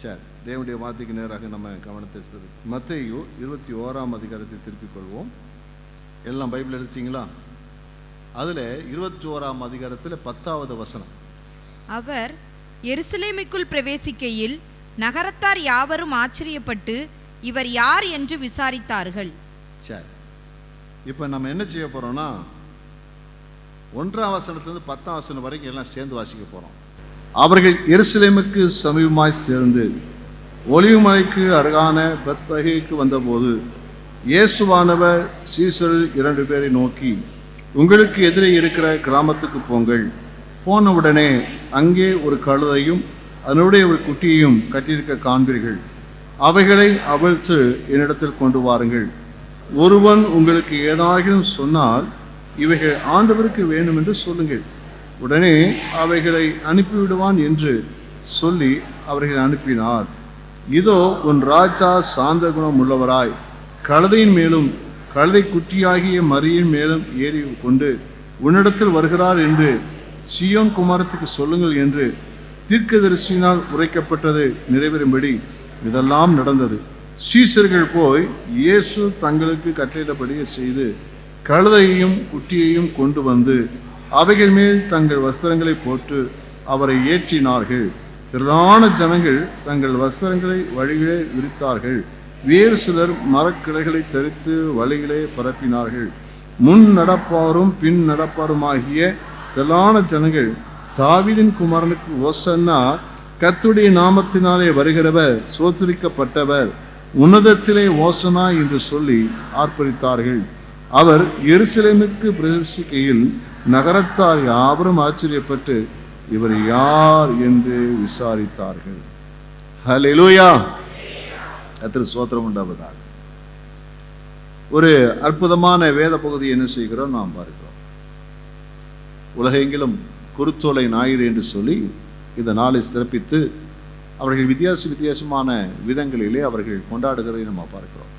சரி, தேவனுடைய வார்த்தைக்கு நேராக நம்ம கவனத்தை மத்தேயு 21ஆம் அதிகாரத்தை திருப்பிக் கொள்வோம். எல்லாம் பைபிள் எடுத்தீங்களா? அதுல 21ஆம் அதிகாரத்தில் 10வது வசனம். அவர் எருசலேமுக்குள் பிரவேசிக்கையில் நகரத்தார் யாவரும் ஆச்சரியப்பட்டு இவர் யார் என்று விசாரித்தார்கள். சரி, இப்போ நம்ம என்ன செய்ய போறோம்னா 1ஆம் வசனத்திலிருந்து 10ஆம் வசனம் வரைக்கும் எல்லாம் சேர்ந்து வாசிக்க போறோம். அவர்கள் எருசலேமுக்கு சமீபமாய் சேர்ந்து ஒலிவ மலைக்கு அருகான பெத்பகேக்கு வந்தபோது இயேசுவானவர் சீசரில் 2 பேரை நோக்கி, உங்களுக்கு எதிரே இருக்கிற கிராமத்துக்கு போங்கள். போனவுடனே அங்கே ஒரு கழுதையும் அதனுடைய ஒரு குட்டியையும் கட்டியிருக்க காண்பீர்கள். அவைகளை அவிழ்த்து என்னிடத்தில் கொண்டு வாருங்கள். ஒருவன் உங்களுக்கு ஏதாகிலும் சொன்னால் இவைகள் ஆண்டவருக்கு வேண்டும் என்று சொல்லுங்கள். உடனே அவைகளை அனுப்பிவிடுவான் என்று சொல்லி அவர்களை அனுப்பினார். இதோ உன் ராஜா சாந்த குணம் உள்ளவராய் கழுதையின் மேலும் கழுதை குட்டியாகிய மரியின் மேலும் ஏறி கொண்டு உன்னிடத்தில் வருகிறார் என்று சீயோன் குமாரத்துக்கு சொல்லுங்கள் என்று தீர்க்கதரிசியினால் உரைக்கப்பட்டது நிறைவேறும்படி இதெல்லாம் நடந்தது. சீசர்கள் போய் இயேசு தங்களுக்கு கட்டளையிட்டபடியே செய்து கழுதையையும் குட்டியையும் கொண்டு வந்து அவைகள் மேல் தங்கள் வஸ்திரங்களை போட்டு அவரை ஏற்றினார்கள். திரளான ஜனங்கள் தங்கள் வஸ்திரங்களை வழிகளே விரித்தார்கள். வேறு சிலர் மரக்கிளைகளை தரித்து வழிகளே பரப்பினார்கள். முன் நடப்பாரும் பின் நடப்பாருமாகிய திரளான ஜனங்கள் தாவீதின் குமாரனுக்கு ஓசன்னா, கர்த்தருடைய நாமத்தினாலே வருகிறவர் சோதரிக்கப்பட்டவர், உன்னதத்திலே ஓசனா என்று சொல்லி ஆர்ப்பரித்தார்கள். அவர் எருசலேமுக்கு பிரவேசிக்கையில் நகரத்தார் யாவரும் ஆச்சரியப்பட்டு இவர் யார் என்று விசாரித்தார்கள். ஹல்லேலூயா, கர்த்தருக்கு ஸ்தோத்திரம் உண்டாவதாக. ஒரு அற்புதமான வேத பகுதி என்ன செய்கிறோம் நாம் பார்க்கிறோம். உலகெங்கிலும் குருத்தோலை ஞாயிறு என்று சொல்லி இந்த நாளை சிறப்பித்து அவர்கள் வித்தியாசமான விதங்களிலே அவர்கள் கொண்டாடுகிறதை நம்ம பார்க்கிறோம்.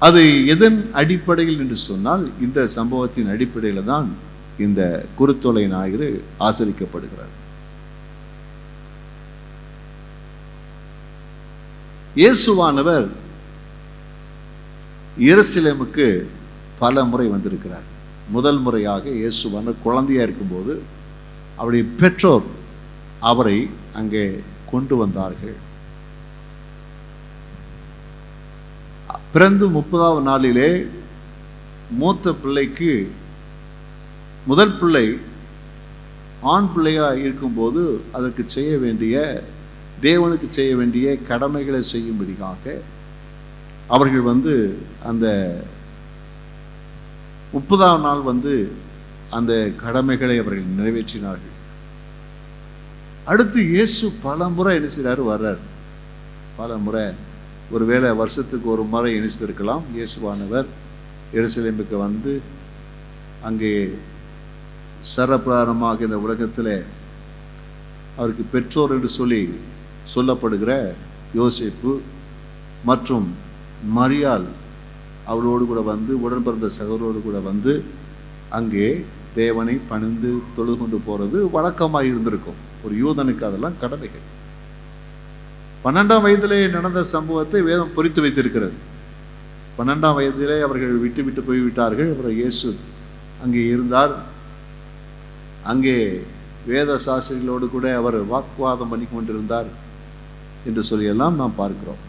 அது எதன் அடிப்படையில் என்று சொன்னால் இந்த சம்பவத்தின் அடிப்படையில் தான் இந்த குருத்தோலை ஞாயிறு ஆசரிக்கப்படுகிறது. இயேசுவானவர் எருசலேமுக்கு பல முறை வந்திருக்கிறார். முதல் முறையாக இயேசுவானவர் குழந்தையா இருக்கும்போது அவருடைய பெற்றோர் அவரை அங்கே கொண்டு வந்தார்கள். பிறந்து 30வது நாளிலே மூத்த பிள்ளைக்கு, முதல் பிள்ளை ஆண் பிள்ளையா இருக்கும்போது அதற்கு செய்ய வேண்டிய, தேவனுக்கு செய்ய வேண்டிய கடமைகளை செய்யும்படியாக அவர்கள் அந்த 30ஆம் நாள் அந்த கடமைகளை அவர்கள் நிறைவேற்றினார்கள். அடுத்து இயேசு பல முறை என்ன செய்றாரு, வர்றார். பல முறை, ஒருவேளை வருஷத்துக்கு ஒரு முறை இணைந்திருக்கலாம். இயேசுவானவர் எருசலேமுக்கு அங்கே சரப்பிரகாரமாக இந்த உலகத்தில் அவருக்கு பெற்றோர் என்று சொல்லப்படுகிற யோசேப்பு மற்றும் மரியாள் அவரோடு கூட உடன் பிறந்த சகோதரோடு கூட அங்கே தேவனை பணிந்து தொழுது கொண்டு போறது வழக்கமாக இருந்திருக்கும். ஒரு யூதனுக்கு அதெல்லாம் கடமைகள். 12ஆம் வயதிலே நடந்த சம்பவத்தை வேதம் பொறித்து வைத்திருக்கிறது. 12ஆம் வயதிலே அவர்கள் விட்டு போய்விட்டார்கள். அப்புறம் இயேசு அங்கே இருந்தார். அங்கே வேத சாஸ்திரிகளோடு கூட அவர் வாக்குவாதம் பண்ணி கொண்டிருந்தார் என்று சொல்லியெல்லாம் நாம் பார்க்கிறோம்.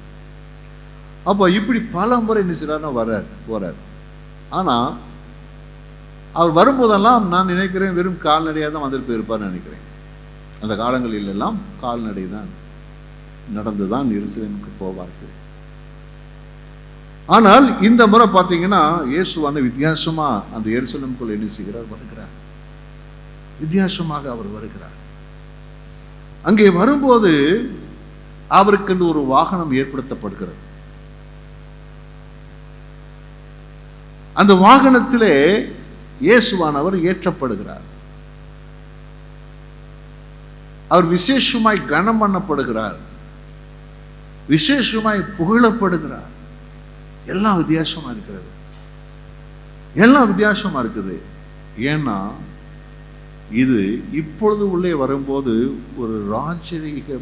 அப்போ இப்படி பல முறை என்ன செய்றாருன்னா போறார். ஆனா அவர் வரும்போதெல்லாம் நான் நினைக்கிறேன் வெறும் கால்நடையாக தான் வந்துட்டு போயிருப்பார்னு நினைக்கிறேன். அந்த காலங்களில் எல்லாம் கால்நடை தான் நடந்துதான் எருசலேமுக்கு போவார்கள். ஆனால் இந்த முறை பார்த்தீங்கன்னா இயேசுவான வித்தியாசமா அந்த எருசலேமுக்குள் என்ன செய்கிறார், வருகிறார். வித்தியாசமாக அவர் வருகிறார். அங்கே வரும்போது அவருக்கு ஒரு வாகனம் ஏற்படுத்தப்படுகிறது. அந்த வாகனத்திலே இயேசுவானவர் ஏற்றப்படுகிறார். அவர் விசேஷமாய் கனம் பண்ணப்படுகிறார், விசேஷமாய் புகழப்படுகிறார். எல்லாம் வித்தியாசமா இருக்கிறது, எல்லாம் வித்தியாசமா இருக்குது. ஏன்னா இது இப்பொழுது உள்ளே வரும்போது ஒரு ராஜரீக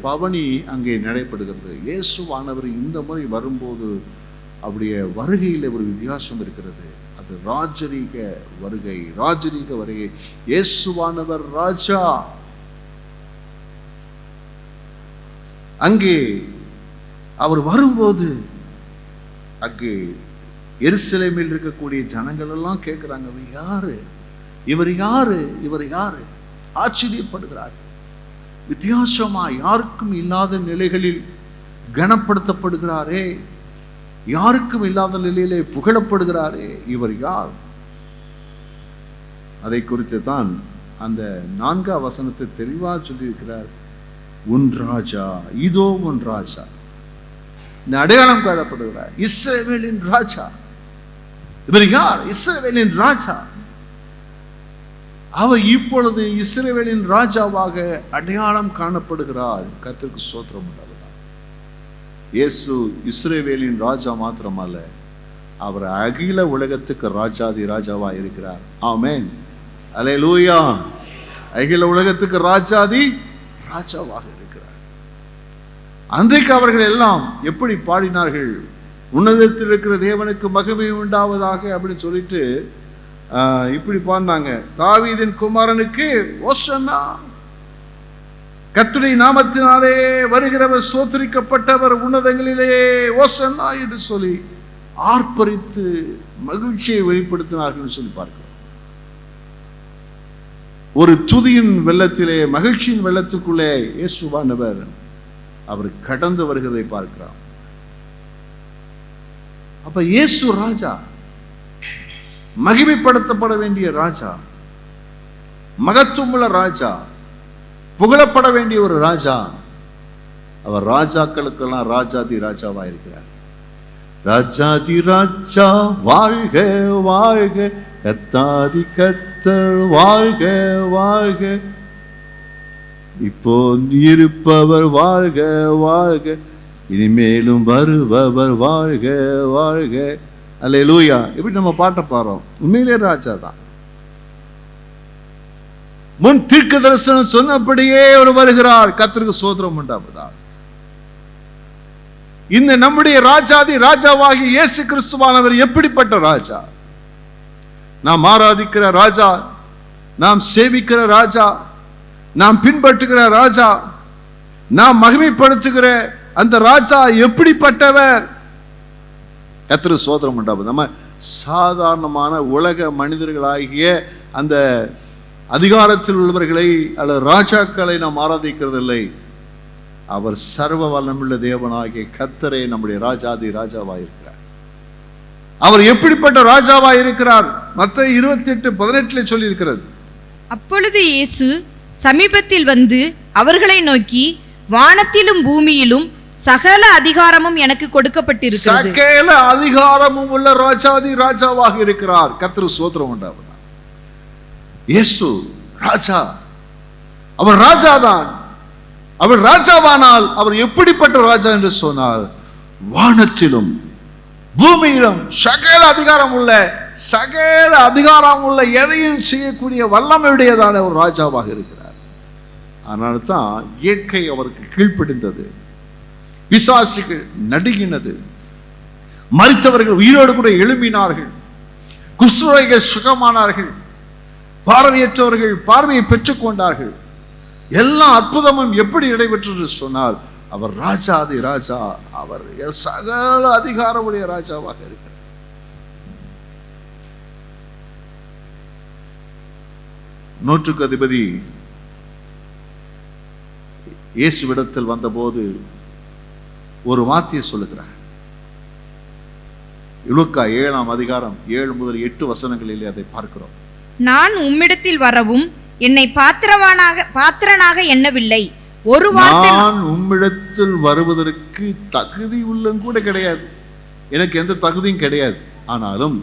பவனி அங்கே நடைபெறுகிறது. இயேசுவானவர் இந்த முறை வரும்போது அவருடைய வருகையில் ஒரு வித்தியாசம் இருக்கிறது. அது ராஜரீக வருகை. இயேசுவானவர் ராஜா. அங்கே அவர் வரும்போது அங்கே எருசலேமில் இருக்கக்கூடிய ஜனங்கள் எல்லாம் கேட்கிறாங்க, இவர் யாரு? ஆச்சரியப்படுகிறார்கள். வித்தியாசமா யாருக்கும் இல்லாத நிலைகளில் கனப்படுத்தப்படுகிறாரே, யாருக்கும் இல்லாத நிலையிலே புகழப்படுகிறாரே, இவர் யார்? அதை குறித்து தான் அந்த 4ஆம் வசனத்தை தெளிவாக சொல்லியிருக்கிறார். உன் ராஜா, இதோ உன் ராஜா. இந்த அடையாளம் காணப்படுகிறார். இஸ்ரவேலின் ராஜா. இவர் யார்? இஸ்ரவேலின் ராஜா. அவர் இப்பொழுது இஸ்ரவேலின் ராஜாவாக அடையாளம் காணப்படுகிறார். கர்த்தருக்கு ஸ்தோத்திரம் உண்டாவதாக. இயேசு இஸ்ரவேலின் ராஜா மாத்திரமல்ல, அவர் அகில உலகத்துக்கு ராஜாதி ராஜாவா இருக்கிறார். ஆமென், அல்லேலூயா. அகில உலகத்துக்கு ராஜாதி ராஜாவாக இருக்கிறார். அன்றைக்கு அவர்கள் எல்லாம் எப்படி பாடினார்கள்? உன்னதத்தில் இருக்கிற தேவனுக்கு மகிமை உண்டாவதாக அப்படின்னு சொல்லிட்டு இப்படி பாடினாங்க. தாவீதின் குமாரனுக்கு ஓசன்னா, கர்த்தருடைய நாமத்தினாலே வருகிறவர் ஸ்தோத்திரிக்கப்பட்டவர், உன்னதங்களிலே ஓசன்னா என்று சொல்லி ஆர்ப்பரித்து மகிழ்ச்சியை வெளிப்படுத்தினார்கள் சொல்லி பார்க்கிறோம். ஒரு துதியின் வெள்ளத்திலே, மகிழ்ச்சியின் வெள்ளத்துக்குள்ளே இயேசுவானவர் அவர் கடந்து வருகிறதை பார்க்கிறோம். அப்ப இயேசு ராஜா, மகிமைப்படுத்தப்பட வேண்டிய ராஜா, மகத்துவமுள்ள ராஜா, புகழப்பட வேண்டிய ஒரு ராஜா. அவர் ராஜாக்களுக்கெல்லாம் ராஜாதி ராஜாவா இருக்கிறார். ராஜாதி ராஜா வாழ்க வாழ்க, கத்தாதி கத்தர் வாழ்க வாழ்க, இப்போ இருப்பவர் வாழ்க வாழ்க, இனிமேலும் வருபவர் வாழ்க வாழ்க. அல்லேலூயா. இப்படி நம்ம பாட்ட பாடுறோம். உண்மையிலே ராஜா தான். முன் தீர்க்க தரிசனம் சொன்னபடியே அவர் வருகிறார். கர்த்தருக்கு ஸ்தோத்திரம் உண்டாவதாக. இந்த நம்முடைய ராஜாதி ராஜாவாகி இயேசு கிறிஸ்துவானவர் எப்படிப்பட்ட ராஜா? நாம் ஆராதிக்கிற ராஜா, நாம் சேவிக்கிற ராஜா, நாம் பின்பற்றுகிற ராஜா, நாம் மகிமைப்படுத்துகிற அந்த ராஜா எப்படிப்பட்டவர்? கர்த்தருக்கு ஸ்தோத்திரம் உண்டாவது. நம்ம சாதாரணமான உலக மனிதர்களாகிய அந்த அதிகாரத்தில் உள்ளவர்களை அல்லது ராஜாக்களை நாம் ஆராதிக்கிறதில்லை. அவர் சர்வ வல்லமுள்ள தேவனாகிய கர்த்தரே நம்முடைய ராஜாதி ராஜாவாக இருக்கிறார். அவர் எப்படிப்பட்ட ராஜாவாக இருக்கிறார்? மத்தேயு 28:18 சொல்லி இருக்கிறது. அப்பொழுது இயேசு சமீபத்தில் வந்து அவர்களை நோக்கி, வானத்திலும் பூமியிலும் சகல அதிகாரமும் எனக்கு கொடுக்கப்பட்டிருக்கிறது. சகல அதிகாரமும் உள்ள ராஜாதி ராஜாவாக இருக்கிறார். கர்த்தருக்கு ஸ்தோத்திரம் உண்டாவதாக. இயேசு ராஜா. அவர் ராஜாதான். அவர் ராஜாவானால் அவர் எப்படிப்பட்ட ராஜா என்று சொன்னார்? வானத்திலும் பூமியிலும் சகல அதிகாரம் உள்ள எதையும் செய்யக்கூடிய வல்லமையுடையதான ஒரு ராஜாவாக இருக்கிறார். அதனால தான் இயற்கை அவருக்கு கீழ்ப்படிந்தது, பிசாசுகள் நடுங்கினது, மரித்தவர்கள் உயிரோடு கூட எழும்பினார்கள், குஷ்டரோகிகள் சுகமானார்கள், பார்வையற்றவர்கள் பார்வையை பெற்றுக் கொண்டார்கள். எல்லா அற்புதமும் எப்படி நடைபெற்றது சொன்னால் அவர் ராஜாதி ராஜா. அவர் சகல அதிகாரமுடைய ராஜாவாக இருக்கிறார். நூற்றுக்கு அதிபதி இயேசுவிடத்தில் வந்தபோது ஒரு வார்த்தையை சொல்லுகிறார். லூக்கா 7ஆம் அதிகாரம் 7 முதல் 8 வசனங்களிலே அதை பார்க்கிறோம். நான் உம்மிடத்தில் வரவும் என்னை பாத்திரனாக எண்ணவில்லை. ஒரு வார்த்தை, நான் உம்மிடத்தில் வருவதற்கு தகுதி உள்ளம் கூட கிடையாது, எனக்கு எந்த தகுதியும் கிடையாது. ஆனாலும்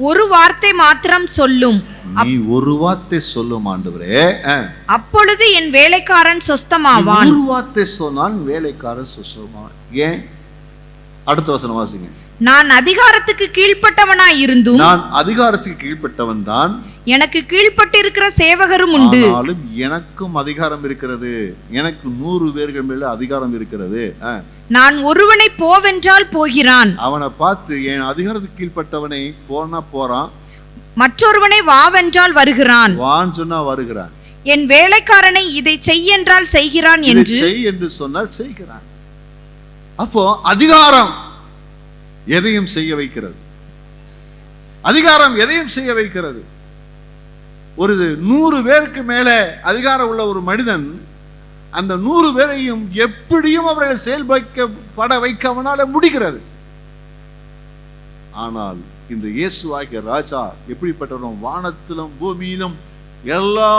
ஒரு வார்த்தை மாத்திரம் சொல்லும், நீ ஒரு வார்த்தை சொல்லும் ஆண்டவரே, அப்பொழுது என் வேலைக்காரன் சொஸ்தமாவான். ஒரு வார்த்தை சொன்னான் வேலைக்காரன் சொஸ்தமாவான். ஏன்? அடுத்த வசனம் வாசிங்க. நான் அதிகாரத்துக்கு கீழ்ப்பட்டவனாய் இருந்தும் நான் அதிகாரத்துக்கு கீழ்ப்பட்டவன் தான், எனக்கு கீழ்ப்பட்டிருக்கிற சேவகரும் உண்டு. ஆனாலும் எனக்கும் அதிகாரம் இருக்கிறது. எனக்கு 100 பேர்கள் மேல அதிகாரம் இருக்கிறது. நான் ஒருவனை போவென்றால் போகிறான், அவனை பார்த்து என் அதிகாரத்துக்கு கீழ்ப்பட்டவனை போனா போறான், மற்றொருவனை வாவென்றால் வருகிறான், வான்னு சொன்னா வருகிறான், என் வேலைக்காரனை இதை செய்யென்றால் செய்கிறான் என்று செய் என்று சொன்னால் செய்கிறான். அப்போ அதிகாரம் எதையும் செய்ய வைக்கிறது. அதிகாரம் எதையும் செய்ய வைக்கிறது. ஒரு 100 பேருக்கு மேல அதிகாரம் உள்ள ஒரு மனிதன் அந்த 100 பேரையும் எப்படியும் அவர்களை செயல்பட வைக்க அவனால முடிகிறது. ஆனால் இந்த இயேசுவாகிய ராஜா எப்படிப்பட்டவரும், வானத்திலும் பூமியிலும் எல்லா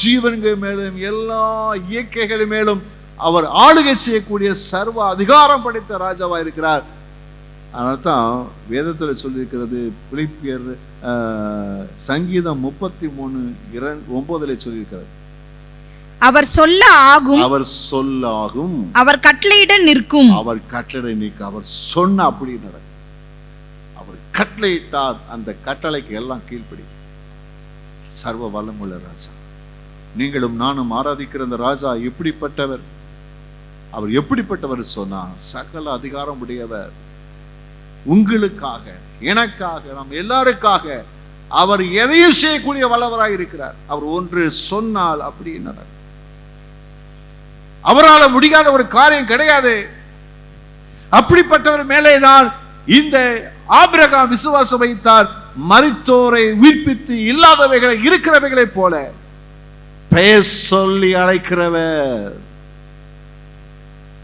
ஜீவன்கள் மேலும் எல்லா இயற்கைகள் மேலும் அவர் ஆளுகை செய்யக்கூடிய சர்வ அதிகாரம் படைத்த ராஜாவா இருக்கிறார். அதனால்தான் வேதத்தில் சொல்லியிருக்கிறது, பிலிப்பியர் சங்கீதம் 33:9 சொல்லியிருக்கிறது, அவர் சொல்ல ஆகும், அவர் சொல்ல ஆகும், அவர் கட்டளையிட நிற்கும், அவர் கட்டளை நீக்க, அவர் சொன்ன அப்படி நடக்கும். அவர் கட்டளையிட்டார், அந்த கட்டளைக்கு எல்லாம் கீழ்ப்படி. சர்வ வல்லமுள்ள ராஜா. நீங்களும் நானும் ஆராதிக்கிற அந்த ராஜா எப்படிப்பட்டவர்? அவர் எப்படிப்பட்டவர் சொன்னா, சகல அதிகாரம் உடையவர். உங்களுக்காக, எனக்காக, நம் எல்லாருக்காக அவர் எதையும் செய்யக்கூடிய வல்லவராய் இருக்கிறார். அவர் ஒன்று சொன்னால் அப்படி நடக்கும். அவரால் முடியாத ஒரு காரியம் கிடையாது. அப்படிப்பட்டவர் மேலே தான் இந்த ஆபிரகாம் விசுவாசம் வைத்தார். மரித்தோரை உயிர்ப்பித்து இல்லாதவைகளை இருக்கிறவைகளை போல பெயர் சொல்லி அழைக்கிறவர்.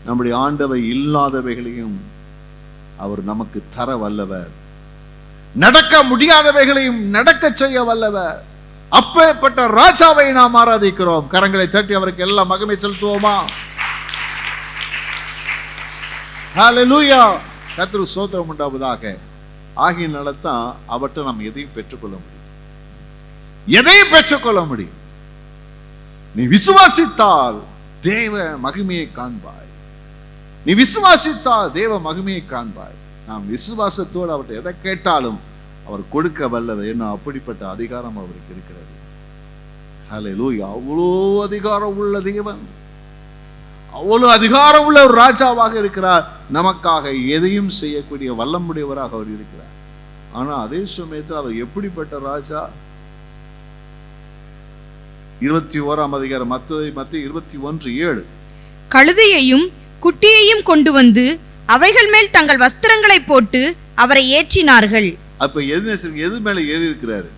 நம்முடைய ஆண்டவர் இல்லாதவைகளையும் அவர் நமக்கு தர வல்லவர். நடக்க முடியாதவைகளையும் நடக்க செய்ய வல்லவர். அப்பேற்பட்ட ராஜாவை நாம் ஆராதிக்கிறோம். கரங்களை தட்டி அவருக்கு எல்லாம் மகிமை செலுத்துவோமா? ஹல்லேலூயா. கர்த்தருக்கு ஸ்தோத்திரம் உண்டாவதாக. ஆகியனால தான் அவர்கிட்ட நாம் எதையும் பெற்றுக்கொள்ள முடியும். எதையும் பெற்றுக்கொள்ள முடியும். நீ விசுவாசித்தால் தேவ மகிமையை காண்பாய். நீ விசுவாசித்தால் தேவ மகிமையை காண்பாய். நாம் விசுவாசத்தோடு அவர்கிட்ட எதை கேட்டாலும் அவர் கொடுக்க வல்லவர். என்ன அப்படிப்பட்ட அதிகாரம் அவருக்கு இருக்கிறது. ஹல்லேலூயா. அவ்வளோ அதிகாரம் உள்ள தேவன், அவ்வளவு அதிகாரம் உள்ள ஒரு ராஜாவாக இருக்கிறார். நமக்காக எதையும் செய்யக்கூடிய வல்லமுடையவராக அவர் இருக்கிறார். ஆனா அதே சமயத்தில் அவர் எப்படிப்பட்ட ராஜா? 21ஆம் அதிகாரம் மத்தேயு 21:7. கழுதையையும் குட்டியையும் கொண்டு வந்து அவைகள் மேல் தங்கள் வஸ்திரங்களை போட்டு அவரை ஏற்றினார்கள். அப்ப எது மேல ஏறி இருக்கிறாரு?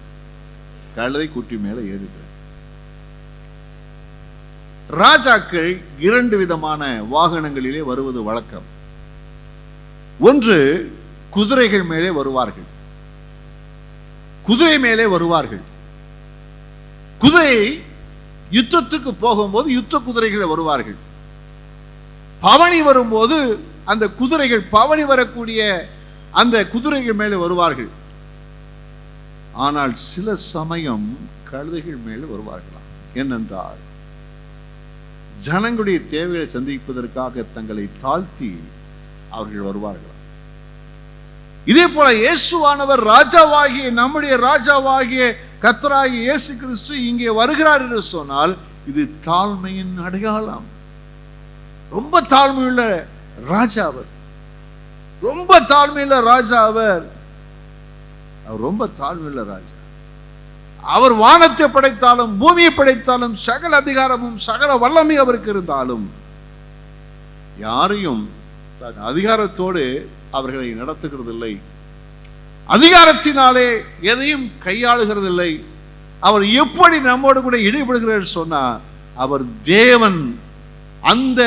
கழுதை குட்டி மேல ஏறி இருக்கிறார். ராஜாக்கள் 2 விதமான வாகனங்களிலே வருவது வழக்கம். ஒன்று, குதிரைகள் மேலே வருவார்கள். குதிரை மேலே வருவார்கள். குதிரை யுத்தத்துக்கு போகும்போது யுத்த குதிரைகளை வருவார்கள். பவனி வரும்போது அந்த குதிரைகள், பவனி வரக்கூடிய அந்த குதிரைகள் மேலே வருவார்கள். ஆனால் சில சமயம் கழுதைகள் மேலே வருவார்களாம். ஏனென்றால் ஜனங்களுடைய தேவையை சந்திப்பதற்காக தங்களை தாழ்த்தி அவர்கள் வருவார்களாம். இதே போல இயேசுவானவர் ராஜாவாகிய, நம்முடைய ராஜாவாகிய கர்த்தராகிய இயேசு கிறிஸ்து இங்கே வருகிறார் என்று சொன்னால் இது தாழ்மையின் அடையாளம். ரொம்ப தாழ்மையுள்ள ராஜா அவர். ரொம்ப தாழ்மையுள்ள ராஜா அவர். ரொம்ப தாழ்மையுள்ள ராஜா. அவர் வானத்தை படைத்தாலும் பூமியை படைத்தாலும் சகல அதிகாரமும் சகல வல்லமை அவருக்கு இருந்தாலும் யாரையும் அதிகாரத்தோடு அவர்களை நடத்துகிறதில்லை. அதிகாரத்தினாலே எதையும் கையாளுகிறதில்லை. அவர் எப்படி நம்மோடு கூட ஈடுபடுகிறார் சொன்னா, அவர் தேவன். அந்த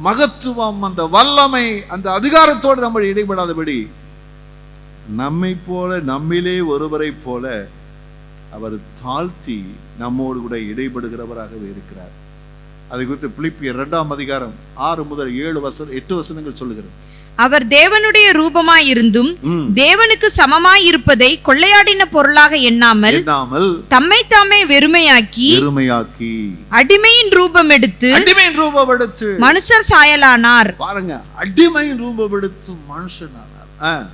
மகத்துவம், அந்த வல்லமை, அந்த அதிகாரத்தோடு நம்ம ஈடுபடாதபடி நம்மை போல, நம்மிலே ஒருவரை போல அவர் தாழ்த்தி நம்மோடு கூட இடைபடுகிறவராகவே இருக்கிறார். அதை குறித்து பிலிப்பியர் 2ஆம் அதிகாரம் 6 முதல் 8 வசனங்கள் சொல்லுகிறது. அவர் தேவனுடைய ரூபமாயிருந்தும் தேவனுக்கு சமமாயிருப்பதை கொள்ளையாடின பொருளாக எண்ணாமல் தம்மை தாமே வெறுமையாக்கி அடிமையின் ரூபம் எடுத்து மனுஷர் சாயலானார். பாருங்க, அடிமையின் ரூபம் எடுத்து மனுஷனானார்.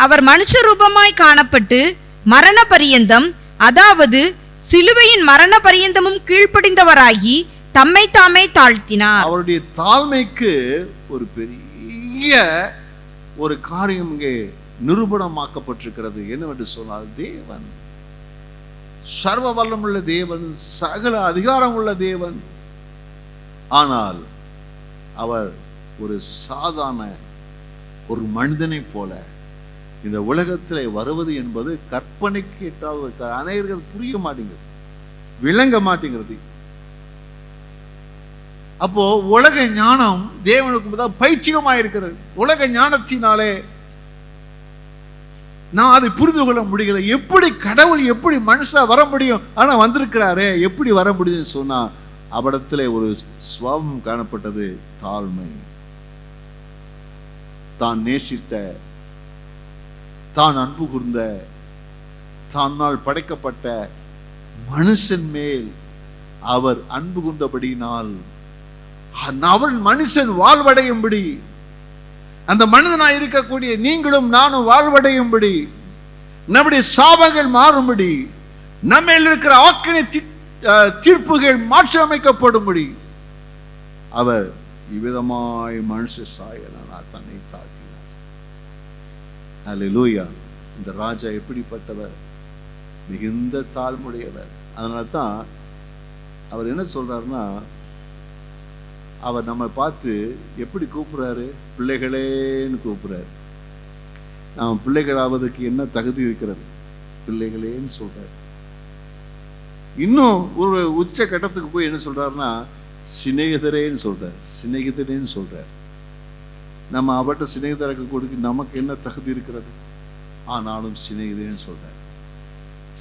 அவர் மனுஷ ரூபமாய் காணப்பட்டு மரண பரியந்தம், அதாவது சிலுவையின் மரண பரியந்தமும் கீழ்ப்படிந்தவராகி தம்மை தாமே தாழ்த்தினார். அவருடைய தாழ்மைக்கு ஒரு பெரிய ஒரு காரியம் இங்கே நிரூபணமாக்கப்பட்டிருக்கிறது. என்னவென்று சொன்னால், தேவன் சர்வ வல்லமுள்ள தேவன், சகல அதிகாரம் உள்ள தேவன். ஆனால் அவர் ஒரு சாதாரண ஒரு மனிதனை போல இந்த உலகத்திலே வருவது என்பது கற்பனைக்கு எட்டாவது. அனைவருக்கு புரிய மாட்டேங்குது, விளங்க மாட்டேங்கிறது. அப்போ உலக ஞானம் தேவனுக்கு பைத்தியமாயிருக்கிறது. உலக ஞானத்தினாலே நான் அதை புரிந்து கொள்ள முடியல. எப்படி கடவுள், எப்படி மனுஷா வர முடியும்? ஆனா வந்திருக்கிறாரே, எப்படி வர முடியும்னு சொன்னா, அவரிடத்திலே ஒரு சுவாபம் காணப்பட்டது, தாழ்மை. தான் நேசித்த, தான் அன்பு கூர்ந்த, தன்னால் படைக்கப்பட்ட மனுஷன் மேல் அவர் அன்பு கூர்ந்தபடியினால் அவன் மனுஷன் வாழ்வடையும்படி, அந்த மனிதனாய் இருக்கக்கூடிய நீங்களும் நானும் வாழ்வடையும்படி, நம்முடைய சாபங்கள் மாறும்படி, நம்ம இருக்கிற ஆக்கினை தீர்ப்புகள் மாற்றி அமைக்கப்படும்படி அவர் இவ்விதமாய் மனுஷ சாயலானார், தன்னை தாழ்த்தினார். அல்லேலூயா. இந்த ராஜா எப்படிப்பட்டவர்? மிகுந்த தாழ்மையுடையவர். அதனால தான் அவர் என்ன சொல்றாருன்னா, அவர் நம்ம பார்த்து எப்படி கூப்பிடுறாரு? பிள்ளைகளேன்னு கூப்பிடுறாரு. நாம் பிள்ளைகளாவதற்கு என்ன தகுதி இருக்கிறது? பிள்ளைகளேன்னு சொல்றாரு. இன்னும் ஒரு உச்ச கட்டத்துக்கு போய் என்ன சொல்றாருன்னா, சிநேகிதரேன்னு சொல்றாரு. சிநேகிதரேன்னு சொல்றாரு. நம்ம அவர்கிட்ட சிநேகிதருக்கு கொடுக்க நமக்கு என்ன தகுதி இருக்கிறது? ஆனாலும் சிநேகிதரேன்னு சொல்றாரு.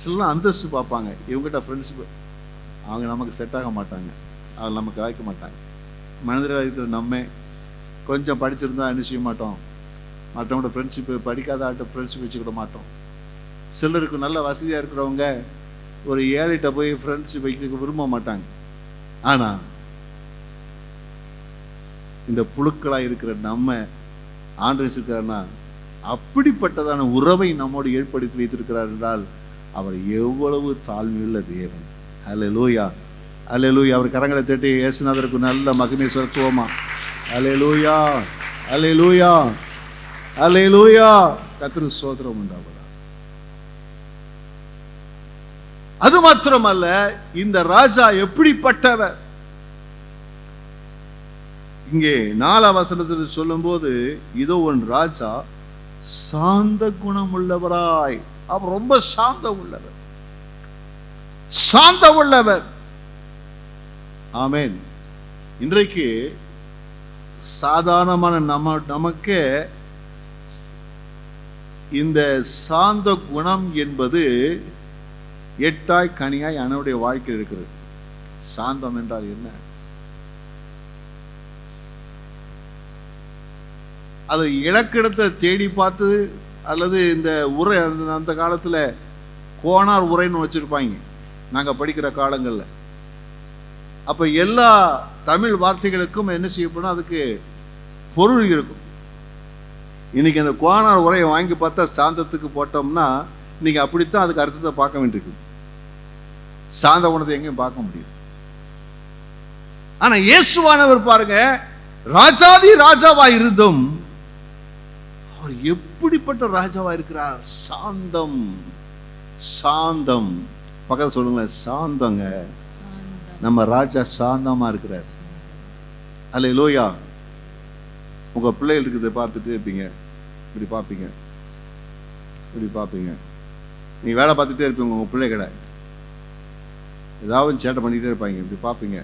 சில அந்தஸ்து பார்ப்பாங்க, இவங்ககிட்ட ஃப்ரெண்ட்ஷிப், அவங்க நமக்கு செட் ஆக மாட்டாங்க, அவங்க நமக்கு வாய்க்க மாட்டாங்க. மனிதராக இருக்கிற நம்ம கொஞ்சம் படிச்சிருந்தா என்ன செய்ய மாட்டோம்? மற்றவங்களோட ஃப்ரெண்ட்ஷிப்பு, படிக்காத ஆள்கிட்ட ஃப்ரெண்ட்ஷிப் வச்சுக்கிட மாட்டோம். சிலருக்கு நல்ல வசதியாக இருக்கிறவங்க ஒரு ஏழைகிட்ட போய் ஃப்ரெண்ட்ஷிப் வைக்க விரும்ப மாட்டாங்க. ஆனால் இந்த புழுக்களாக இருக்கிற நம்ம ஆண்டவர் இருக்காருன்னா, அப்படிப்பட்டதான உறவை நம்மோடு ஏற்படுத்தி வைத்திருக்கிறார் என்றால் அவர் எவ்வளவு தாழ்மையுள்ள தேவன். அல்லேலூயா, அல்லேலூயா. அவர் கரங்களை தட்டி இயேசுநாதருக்கு நல்ல மகிமை செலுத்துவோமா? அல்லேலூயா, அல்லேலூயா, அல்லேலூயா. கர்த்தருக்கு ஸ்தோத்திரம் உண்டாவதாக. அது மாத்திரமல்ல, இந்த ராஜா எப்படிப்பட்டவர்? இங்கே 4ஆம் வசனத்தில் சொல்லும் போது, இதோ ஒரு ராஜா சாந்த குணம் உள்ளவராய், அவர் ரொம்ப சாந்த உள்ளவர், சாந்த உள்ளவர். ஆமென். இன்றைக்கு சாதாரணமான நமக்கு இந்த சாந்த குணம் என்பது எட்டாய் கனியாய் அனைவருடைய வாழ்க்கையில் இருக்கிறது. சாந்தம் என்றால் என்ன? அது இலக்கிடத்தை தேடி பார்த்து, அல்லது இந்த உரை, அந்த காலத்தில் கோணார் உரைன்னு வச்சிருப்பாங்க நாங்கள் படிக்கிற காலங்களில். அப்போ எல்லா தமிழ் வார்த்தைகளுக்கும் என்ன செய்யப்படும்? அதுக்கு பொருள் இருக்கும். இன்னைக்கு அந்த கோணார் உரையை வாங்கி பார்த்தா சாந்தத்துக்கு போட்டோம்னா இன்னைக்கு அப்படித்தான் அதுக்கு அர்த்தத்தை பார்க்க வேண்டியிருக்கு. சாந்த குணத்தை எங்கேயும் பார்க்க முடியும். ஆனா இயேசுவானவர் பாருங்க, ராஜாதி ராஜாவா இருந்தும் அவர் எப்படிப்பட்ட ராஜாவா இருக்கிறார்? சாந்தம். சாந்தம். பக்கத்துல சொல்லுங்களேன், சாந்தங்க. நம்ம ராஜா சாந்தமா இருக்கிறார். அல்லேலூயா. உங்க பிள்ளைகள் இருக்கிறத பார்த்துட்டு இருப்பீங்க, இப்படி பார்ப்பீங்க, இப்படி பார்ப்பீங்க. நீங்க வேலை பார்த்துட்டே இருப்பீங்க, உங்க பிள்ளைகளை ஏதாவது சேட்டை பண்ணிக்கிட்டே இருப்பாங்க, இப்படி பார்ப்பீங்க,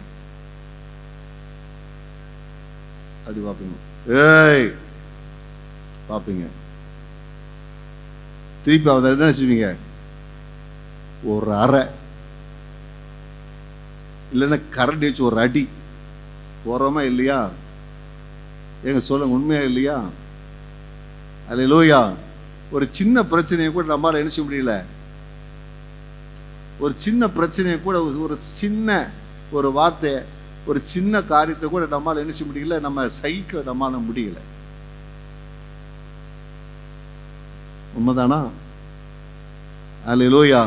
அப்படி பார்ப்பீங்க, ஏய் பார்ப்பீங்க. திருப்பி அதை என்ன செய்வீங்க? ஒரு அறை இல்லைன்னா கரண்டி வச்சு ஒரு அடி போறோமா இல்லையா? எங்க சொல்லுங்க, உண்மையா இல்லையா? அல்லேலூயா. ஒரு சின்ன பிரச்சனையை கூட நம்மளால என்ன செய்ய முடியல. ஒரு சின்ன பிரச்சனையை கூட, ஒரு சின்ன ஒரு வார்த்தை, ஒரு சின்ன காரியத்தை கூட நம்மளால என்ன செய்ய முடியல, நம்ம சகிக்க நம்மளால முடியல. உண்மைதானா? அல்லேலூயா.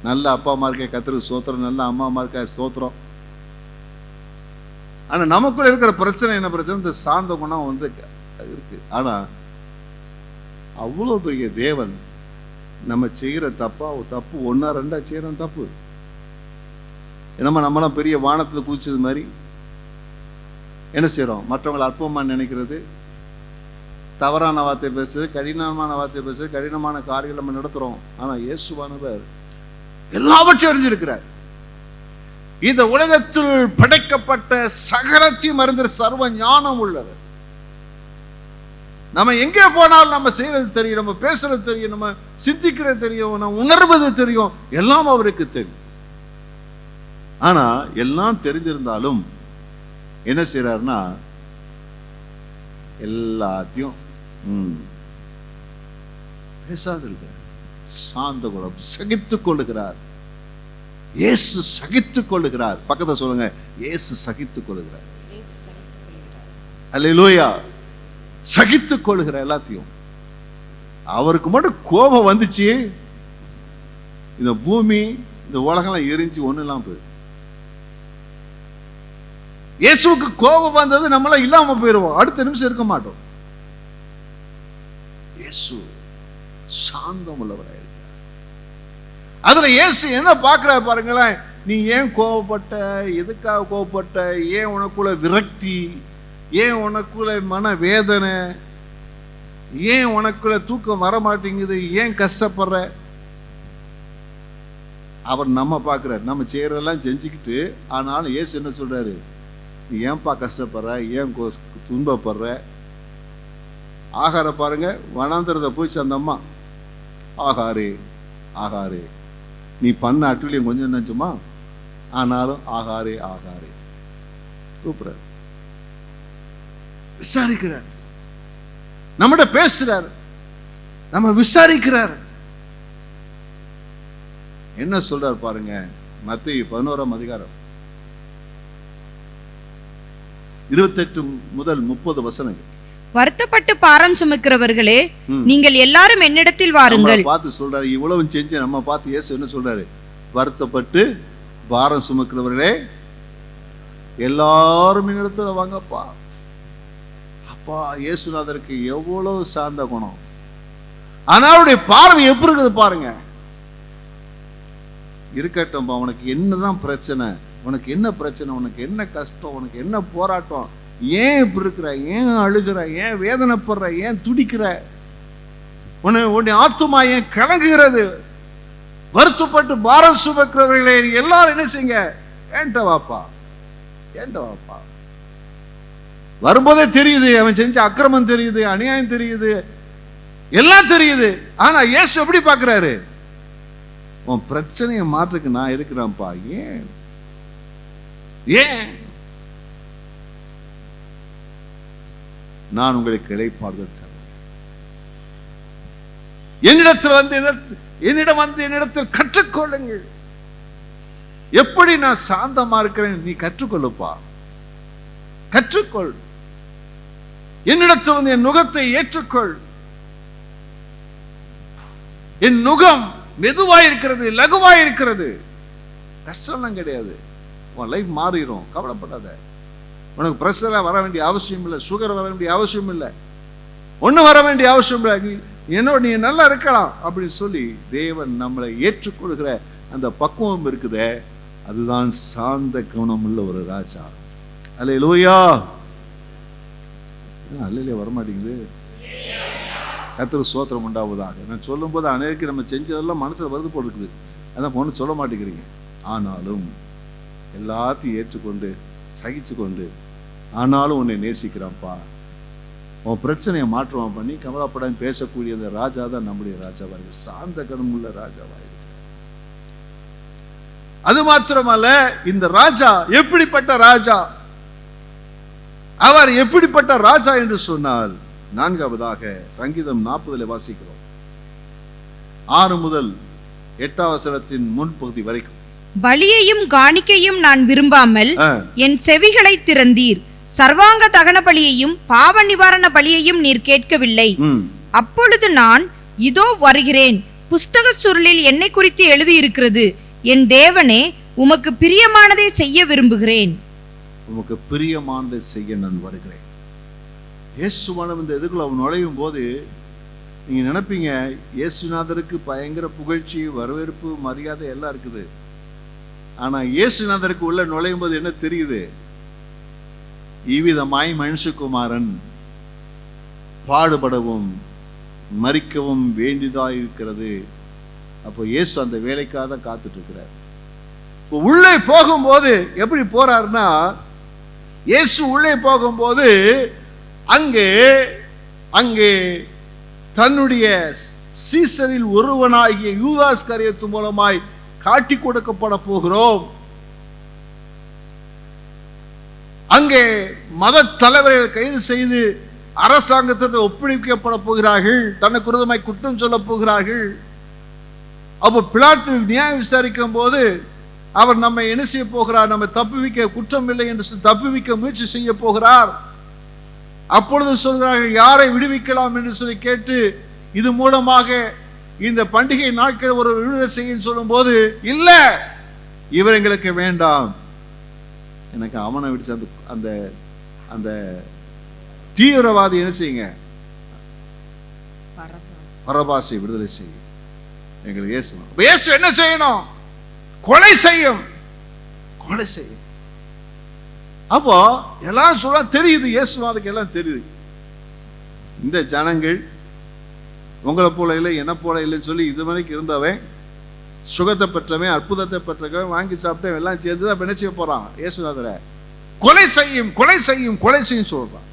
நல்ல அப்பா அம்மா இருக்க கர்த்தருக்கு ஸ்தோத்திரம், நல்ல அம்மா அம்மா இருக்க ஸ்தோத்திரம். ஆனா நமக்குள்ள இருக்கிற பிரச்சனை என்ன பிரச்சனை? இந்த சாந்த குணம் வந்து இருக்கு. ஆனா அவ்வளவு பெரிய தேவன் நம்ம செய்கிற தப்பு ஒன்னா ரெண்டா செய்யறோம் தப்பு. நம்மளாம் பெரிய வானத்துல குதிச்சது மாதிரி என்ன செய்யறோம்? மற்றவங்களை அற்பமா நினைக்கிறது, தவறான வார்த்தை பேசுறது, கடினமான வார்த்தை பேசுறது, கடினமான காரியங்கள் நம்ம நடத்துறோம். ஆனா இயேசுவானவர் எல்லாவற்றையும் அறிஞ்சிருக்கிறார். இந்த உலகத்தில் படைக்கப்பட்ட சகலத்தையும் அறிந்த சர்வ ஞானம் உள்ளவர். நம்ம எங்கே போனாலும் நம்ம செய்யறது தெரியும், நம்ம பேசுறது தெரியும், நம்ம சிந்திக்கிறது தெரியும், நம்ம உணர்வது தெரியும், எல்லாம் அவருக்கு தெரியும். ஆனா எல்லாம் தெரிஞ்சிருந்தாலும் என்ன செய்யறாருன்னா எல்லாத்தையும் பேசாதிருக்கிறார். சாந்த குணம், சகித்துக் கொள்ளுகிறார். இயேசு சகித்துக் கொள்ளுகிறார். பக்கத்துல சொல்லுங்க, இயேசு சகித்துக் கொள்ளுகிறார். அல்லேலூயா. சகித்துக் கொள்ளுகிறார் எல்லாத்தையும். அவருக்கு மட்டும் கோபம் வந்துச்சு, இந்த பூமி இந்த உலகம்லாம் எரிஞ்சு ஒண்ணு இல்லாம போயிடும். இயேசுவுக்கு கோபம் வந்தது நம்மளாம் இல்லாம போயிடுவோம், அடுத்த நிமிஷம் இருக்க மாட்டோம். இயேசு சாந்தம் உள்ளவராக. அதுல இயேசு என்ன பார்க்கிறார் பாருங்களேன். நீ ஏன் கோபப்பட்ட, எதுக்காக கோபப்பட்ட, ஏன் உனக்குள்ள விரக்தி, ஏன் உனக்குள்ள மன வேதனை, ஏன் உனக்குள்ள தூக்கம் வர மாட்டேங்குது, ஏன் கஷ்டப்படுற? அவர் நம்ம பார்க்கிறார். நம்ம செய்யறதெல்லாம் செஞ்சுக்கிட்டு, ஆனாலும் இயேசு என்ன சொல்றாரு? நீ ஏன்பா கஷ்டப்படுற, ஏன் துன்பப்படுற? ஆகார பாருங்க, வனாந்திரத்தை போயிச்சு அந்த அம்மா, ஆகாரே ஆகாரே, நீ பண்ண அட்டுலியம் கொஞ்சம் நினைச்சுமா, ஆனாலும் ஆகாரே ஆகாரே கூப்பிடுறார். விசாரிக்கிறார், நம்மகிட்ட பேசுறார், நம்ம விசாரிக்கிறார். என்ன சொல்றார் பாருங்க, மத்தேயு 11ஆம் அதிகாரம் 28 முதல் 30 வசனங்கள். வருத்தப்பட்டு பாரம் சுமக்கிறவர்களே, நீங்கள் எல்லாரும் என்னிடத்தில் வாருங்கள். பார்த்து சொல்றாரு, இவ்வளவு செஞ்சு நம்ம பார்த்து இயேசு என்ன சொல்றாரு? வருத்தப்பட்டு பாரம் சுமக்கிறவர்களே எல்லாரும் என்னிடத்துல வாங்கப்பா. அப்பா, இயேசுநாதருக்கு எவ்வளவு சார்ந்த குணம். ஆனா அவருடைய பார்வை எப்படி இருக்குது பாருங்க. இருக்கட்டும், உனக்கு என்னதான் பிரச்சனை, உனக்கு என்ன பிரச்சனை, உனக்கு என்ன கஷ்டம், உனக்கு என்ன போராட்டம், ஏன் இப்படி இருக்கிற, ஏன் அழுகிற, ஏன் வேதனைப்படுற, ஏன் துடிக்கிற, உன்னை ஆத்துமா ஏன் கலங்குகிறது? வருத்தப்பட்டு பாரம் சுமக்கிறவர்களே எல்லாரும் என்ன செய்யுங்க? ஏன்ட்ட வாப்பா, ஏன்ட்ட வாப்பா. வரும்போதே தெரியுது அவன் செஞ்ச அக்கிரமம் தெரியுது, அநியாயம் தெரியுது, எல்லாம் தெரியுது. ஆனா இயேசு எப்படி பார்க்கிறாரு? உன் பிரச்சனையை மாற்றுக்கு நான் இருக்கிறேன்ப்பா. ஏன் ஏன் நான் உங்களுக்கு இளைப்பாறுதல் தருவேன். என்னிடம் வந்து என்னிடத்தில் கற்றுக்கொள்ளுங்கள். எப்படி நான் சாந்தமா இருக்கிறேன் நீ கற்றுக்கொள்ளுப்பா, கற்றுக்கொள். என்னிடத்தில் வந்து என் நுகத்தை ஏற்றுக்கொள். என் நுகம் மெதுவாயிருக்கிறது, லகுவாயிருக்கிறது. கஷ்டம்லாம் கிடையாது. உன் லைஃப் மாறிடும், கவலைப்படாத. உனக்கு பிரஷரா வர வேண்டிய அவசியம் இல்லை, சுகர் வர வேண்டிய அவசியம் இல்லை, ஒண்ணு வர வேண்டிய அவசியம் இல்லை. என்னோட நீ நல்லா இருக்கலாம் அப்படின்னு சொல்லி தேவன் நம்மளை ஏற்றுக்கொள்கிற அந்த பக்குவம் இருக்குதே, அதுதான் சாந்த குணம் உள்ள ஒரு ராஜா. அல்லேலூயா. அல்லேலூயா வரமாட்டேங்குது. கர்த்தருக்கு ஸ்தோத்திரம் உண்டாவதாக. நான் சொல்லும் போது அநேகருக்கு நம்ம செஞ்சதெல்லாம் மனசுல வருது போல் இருக்குது, அதான் ஒன்றும் சொல்ல மாட்டேங்கிறீங்க. ஆனாலும் எல்லாத்தையும் ஏற்றுக்கொண்டு சகிச்சு கொண்டு, ஆனாலும் உன்னை நேசிக்கிறான்ப்பா, உன் பிரச்சனையை மாற்றுவான் பண்ணி கவலைப்படாம பேசக்கூடிய அந்த ராஜா தான் நம்முடைய ராஜாவா இருக்கு, சாந்த குணம் உள்ள ராஜாவா இருக்கு. அது மாத்திரமல்ல, இந்த ராஜா எப்படிப்பட்ட ராஜா, அவர் எப்படிப்பட்ட ராஜா என்று சொன்னால், நான்காவதாக சங்கீதம் 40 வாசிக்கிறோம். 6 முதல் 8 வசனத்தின் முன்பகுதி வரைக்கும். பலியையும் காணிக்கையும் நான் விரும்பாமல் என் செவிகளை திறந்தீர். சர்வாங்க தகன பலியையும் பாவ நிவாரண பலியையும் நீர் கேட்கவில்லை. அப்பொழுது நான், இதோ வருகிறேன், புஸ்தக சுருளில் என்னை குறித்து எழுதியிருக்கிறது. என் தேவனே, உமக்கு பிரியமானதை செய்ய விரும்புகிறேன். உமக்கு பிரியமானதை செய்ய நான் வருகிறேன். இயேசுவானவர் இந்த இதுக்குள்ள அவன் நுழையும் போது நீங்க நினைப்பீங்க, இயேசுநாதருக்கு பயங்கர புகழ்ச்சி, வரவேற்பு, மரியாதை எல்லாம் இருக்குது. ஆனா இயேசுநாதருக்கு உள்ள நுழையும் போது என்ன தெரியுது? இவ்விதமாய் மனுஷகுமாரன் பாடுபடவும் மரிக்கவும் வேண்டியதாய் இருக்கிறது. அப்போ இயேசு அந்த வேலைக்காக தான் காத்துட்டு இருக்கிறார். உள்ளே போகும்போது எப்படி போறாருன்னா, இயேசு உள்ளே போகும்போது அங்கே தன்னுடைய சீசரில் ஒருவனாகிய யூதாஸ்கரியத்து மூலமாய் காட்டி கொடுக்கப்பட போகிறோம். அங்கே மத தலைவர்கள் கைது செய்து அரசாங்கத்திற்கு ஒப்படைக்கப்பட போகிறார்கள். தனக்கு விரோதமாய் குற்றம் சொல்ல போகிறார்கள். அப்போ பிலாத்து நியாயம் விசாரிக்கும் போது அவர் நம்மை என்ன செய்ய போகிறார்? நம்ம தப்புவிக்க, குற்றம் இல்லை என்று தப்புவிக்க முயற்சி செய்ய போகிறார். அப்பொழுது சொல்கிறார்கள், யாரை விடுவிக்கலாம் என்று சொல்லி கேட்டு, இது மூலமாக இந்த பண்டிகை நாட்கள் ஒரு விடுதலை செய்ய சொல்லும் போது, இல்ல இவர் எங்களுக்கு வேண்டாம், எனக்கு அவனை விடுச்சு அந்த அந்த தீவிரவாதி என்ன செய்யுங்க, பரபாசை விடுதலை செய்யும். எங்களுக்கு இயேசு என்ன செய்யணும்? கொலை செய்யும். அப்போ எல்லாம் சொல்ல தெரியுது, இயேசுவாதுக்கு எல்லாம் தெரியுது. இந்த ஜனங்கள் உங்களை போல இல்லை, என்ன போல இல்லைன்னு சொல்லி இது வரைக்கும் இருந்தவன், சுகத்தை பெற்றவன், அற்புதத்தை பெற்றவன், வாங்கி சாப்பிட்டவன் எல்லாம் சேர்ந்து தான் என்ன செய்ய போறான்? இயேசுநாதரை கொலை செய்யும் சொல்றான்.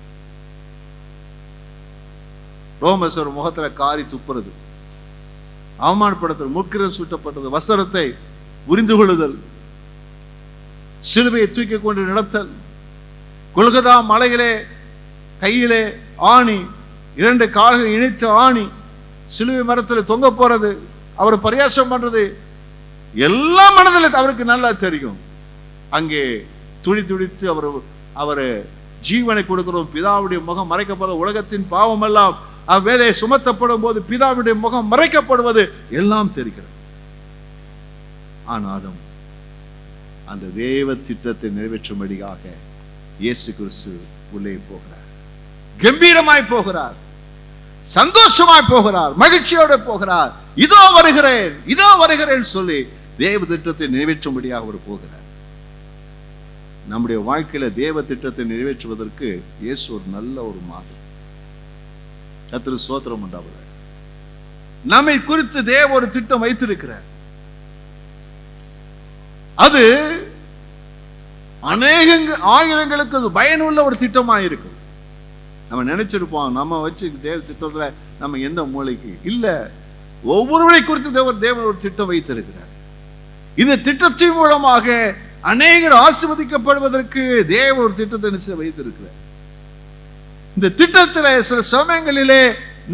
ரோமேஸ்வர் முகத்துல காரி துப்புறது, அவமானப்படுத்துறது, முற்கிரம் சூட்டப்பட்டது, வஸ்திரத்தை உரிந்து கொள்ளுதல், சிலுவையை தூக்கி கொண்டு நடத்தல், கொல்கதா மலையிலே கையிலே ஆணி, 2 கால்கள் இணைச்ச ஆணி, சிலுவை மரத்தில் தொங்க போறது, அவர் பரியாசம் பண்றது எல்லாம் மனதில் அவருக்கு நல்லா தெரியும். அங்கே துடித்து அவர் ஜீவனை கொடுக்கிறோம், பிதாவுடைய முகம் மறைக்கப்பட, உலகத்தின் பாவம் எல்லாம் அவ்வேளை சுமத்தப்படும் போது பிதாவுடைய முகம் மறைக்கப்படுவது எல்லாம் தெரிகிறது. ஆனாலும் அந்த தேவ திட்டத்தை நிறைவேற்றும்படியாக இயேசு கிறிஸ்து உள்ளே போகிறார். கம்பீரமாய் போகிறார், சந்தோஷமாய் போகிறார், மகிழ்ச்சியோடு போகிறார். இதோ வருகிறேன் சொல்லி தேவ திட்டத்தை நிறைவேற்றும்படியாக அவர் போகிறார். நம்முடைய வாழ்க்கையில தேவ திட்டத்தை நிறைவேற்றுவதற்கு இயேசு ஒரு நல்ல ஒரு மாதிரி. கர்த்தருக்கு ஸ்தோத்திரம் உண்டாவதாக. நம்மை குறித்து தேவ ஒரு திட்டம் வைத்திருக்கிறார். அது ஆயிரங்களுக்கு அது பயனுள்ள ஒரு திட்டமாக இருக்கும். நம்ம நினைச்சிருப்போம், நம்ம வச்சு தேவ திட்டத்துல நம்ம எந்த மூளைக்கு இல்ல. ஒவ்வொருவரை குறித்து தேவன் ஒரு திட்டம் வைத்திருக்கிறார். இந்த திட்டத்தின் மூலமாக அநேகர் ஆசீர்வதிக்கப்படுவதற்கு தேவ ஒரு திட்டத்தை வைத்திருக்கிறார். இந்த திட்டத்தில் சில சமயங்களிலே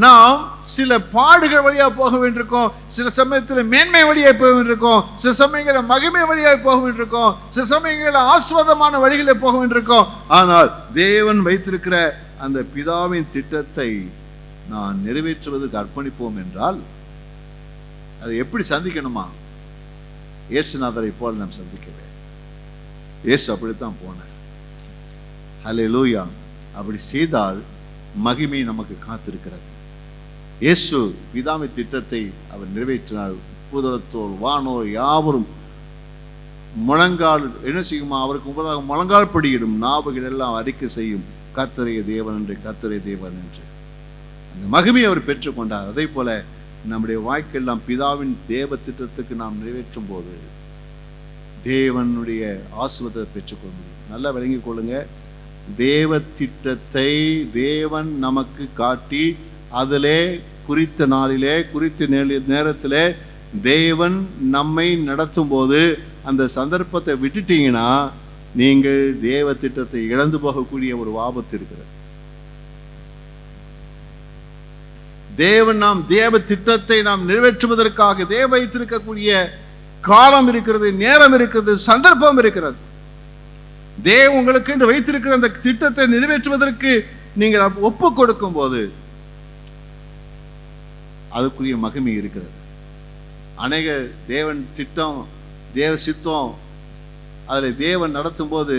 நாம் சில பாடுகள் வழியா போக வேண்டியிருக்கோம், சில சமயத்தில் மேன்மை வழியாக போக வேண்டியிருக்கோம், சில சமயங்களில் மகிமை வழியாக போக வேண்டியிருக்கோம், சில சமயங்களில் ஆசீர்வாதமான வழிகளை போக வேண்டியிருக்கோம். ஆனால் தேவன் வைத்திருக்கிற அந்த பிதாவின் திட்டத்தை நான் நிறைவேற்றுவதற்கு அர்ப்பணிப்போம் என்றால் அதை எப்படி சந்திக்கணுமா? இயேசுநாதரை போல நாம் சந்திக்கவே. இயேசு அப்படித்தான் போனார். ஹல்லேலூயா. அப்படி செய்தால் மகிமை நமக்கு காத்திருக்கிறது. இயேசு பிதாவின் திட்டத்தை அவர் நிறைவேற்றினார். பூதலத்தோர் வானோர் யாவரும் முழங்கால் என்ன செய்யுமா? அவருக்கு முன்பதாக முழங்கால் படியிடும், நாவுகள் எல்லாம் அறிக்கை செய்யும், கர்த்தரே தேவன் என்று, கர்த்தரே தேவன் என்று. அந்த மகிமையை அவர் பெற்றுக்கொண்டார். அதே போல நம்முடைய வாழ்க்கையில் நாம் பிதாவின் தேவ திட்டத்துக்கு நாம் நிறைவேற்றும் போது தேவனுடைய ஆசீர்வாதத்தை பெற்றுக்கொள்ள முடியும். நல்லா விளங்கிக் கொள்ளுங்க. தேவ திட்டத்தை தேவன் நமக்கு காட்டி அதிலே குறித்த நாளிலே குறித்த நேரத்திலே தேவன் நம்மை நடத்தும் போது அந்த சந்தர்ப்பத்தை விட்டுட்டீங்கன்னா நீங்கள் தேவ திட்டத்தை இழந்து போகக்கூடிய ஒரு ஆபத்து இருக்கிறது. தேவன் நாம் தேவ திட்டத்தை நாம் நிறைவேற்றுவதற்காக தேவ வைத்திருக்கக்கூடிய காலம் இருக்கிறது, நேரம் இருக்கிறது, சந்தர்ப்பம் இருக்கிறது. தேவன் உங்களுக்கு என்று வைத்திருக்கிற அந்த திட்டத்தை நிறைவேற்றுவதற்கு நீங்கள் ஒப்பு கொடுக்கும் போது அதுக்குரிய மகிமை இருக்கிறது. அநேக தேவன் திட்டம், தேவ சித்தம், அதில் தேவன் நடத்தும் போது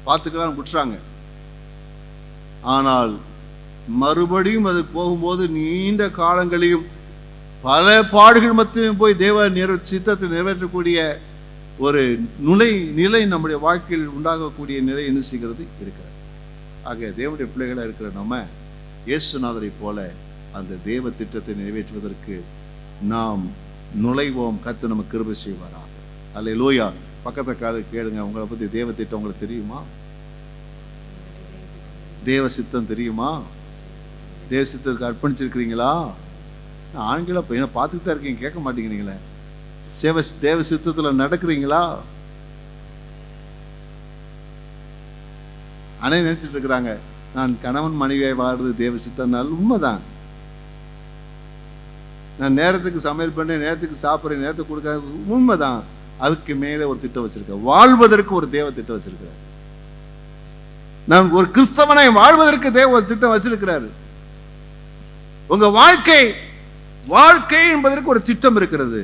பார்த்துக்கலாம் விட்டுறாங்க. ஆனால் மறுபடியும் அது போகும்போது நீண்ட காலங்களையும் பல பாடுகள் மத்தியும் போய் தேவ சித்தத்தை நிறைவேற்றக்கூடிய ஒரு நிலை நம்முடைய வாழ்க்கையில் உண்டாகக்கூடிய நிலை என்ன செய்கிறது இருக்கிறது. ஆக தேவனுடைய பிள்ளைகளாக இருக்கிற நம்ம இயேசுநாதரை போல அந்த தேவ திட்டத்தை நிறைவேற்றுவதற்கு நாம் நுழைவோம். கர்த்தர் நமக்கு கிருபை செய்வாராக. அல்லேலூயா. பக்கத்தை கேளுங்க, உங்களை பத்தி தேவ திட்டம் உங்களுக்கு தெரியுமா? தேவ சித்தம் தெரியுமா? தேவ சித்தத்துக்கு அர்ப்பணிச்சிருக்கிறீங்களா? ஆண்களை பார்த்துட்டு தான் இருக்கீங்க, கேட்க மாட்டேங்கிறீங்களே. தேவ சித்தத்துல நடக்கிறீங்களா? அனை நினைச்சிட்டு இருக்கிறாங்க, நான் கணவன் மனைவியை வாழ்றது தேவ சித்தம்னால உண்மைதான். நான் நேரத்துக்கு சமையல் பண்ணேன், நேரத்துக்கு சாப்பிட்றேன், நேரத்துக்கு கொடுக்க உண்மைதான். அதுக்கு மேலே ஒரு திட்டம் வச்சிருக்கேன், வாழ்வதற்கு ஒரு தேவ திட்டம் வச்சிருக்கிறேன். நான் ஒரு கிறிஸ்தவனை வாழ்வதற்கு தேவ ஒரு திட்டம் வச்சிருக்கிறாரு. உங்க வாழ்க்கை என்பதற்கு ஒரு திட்டம் இருக்கிறது.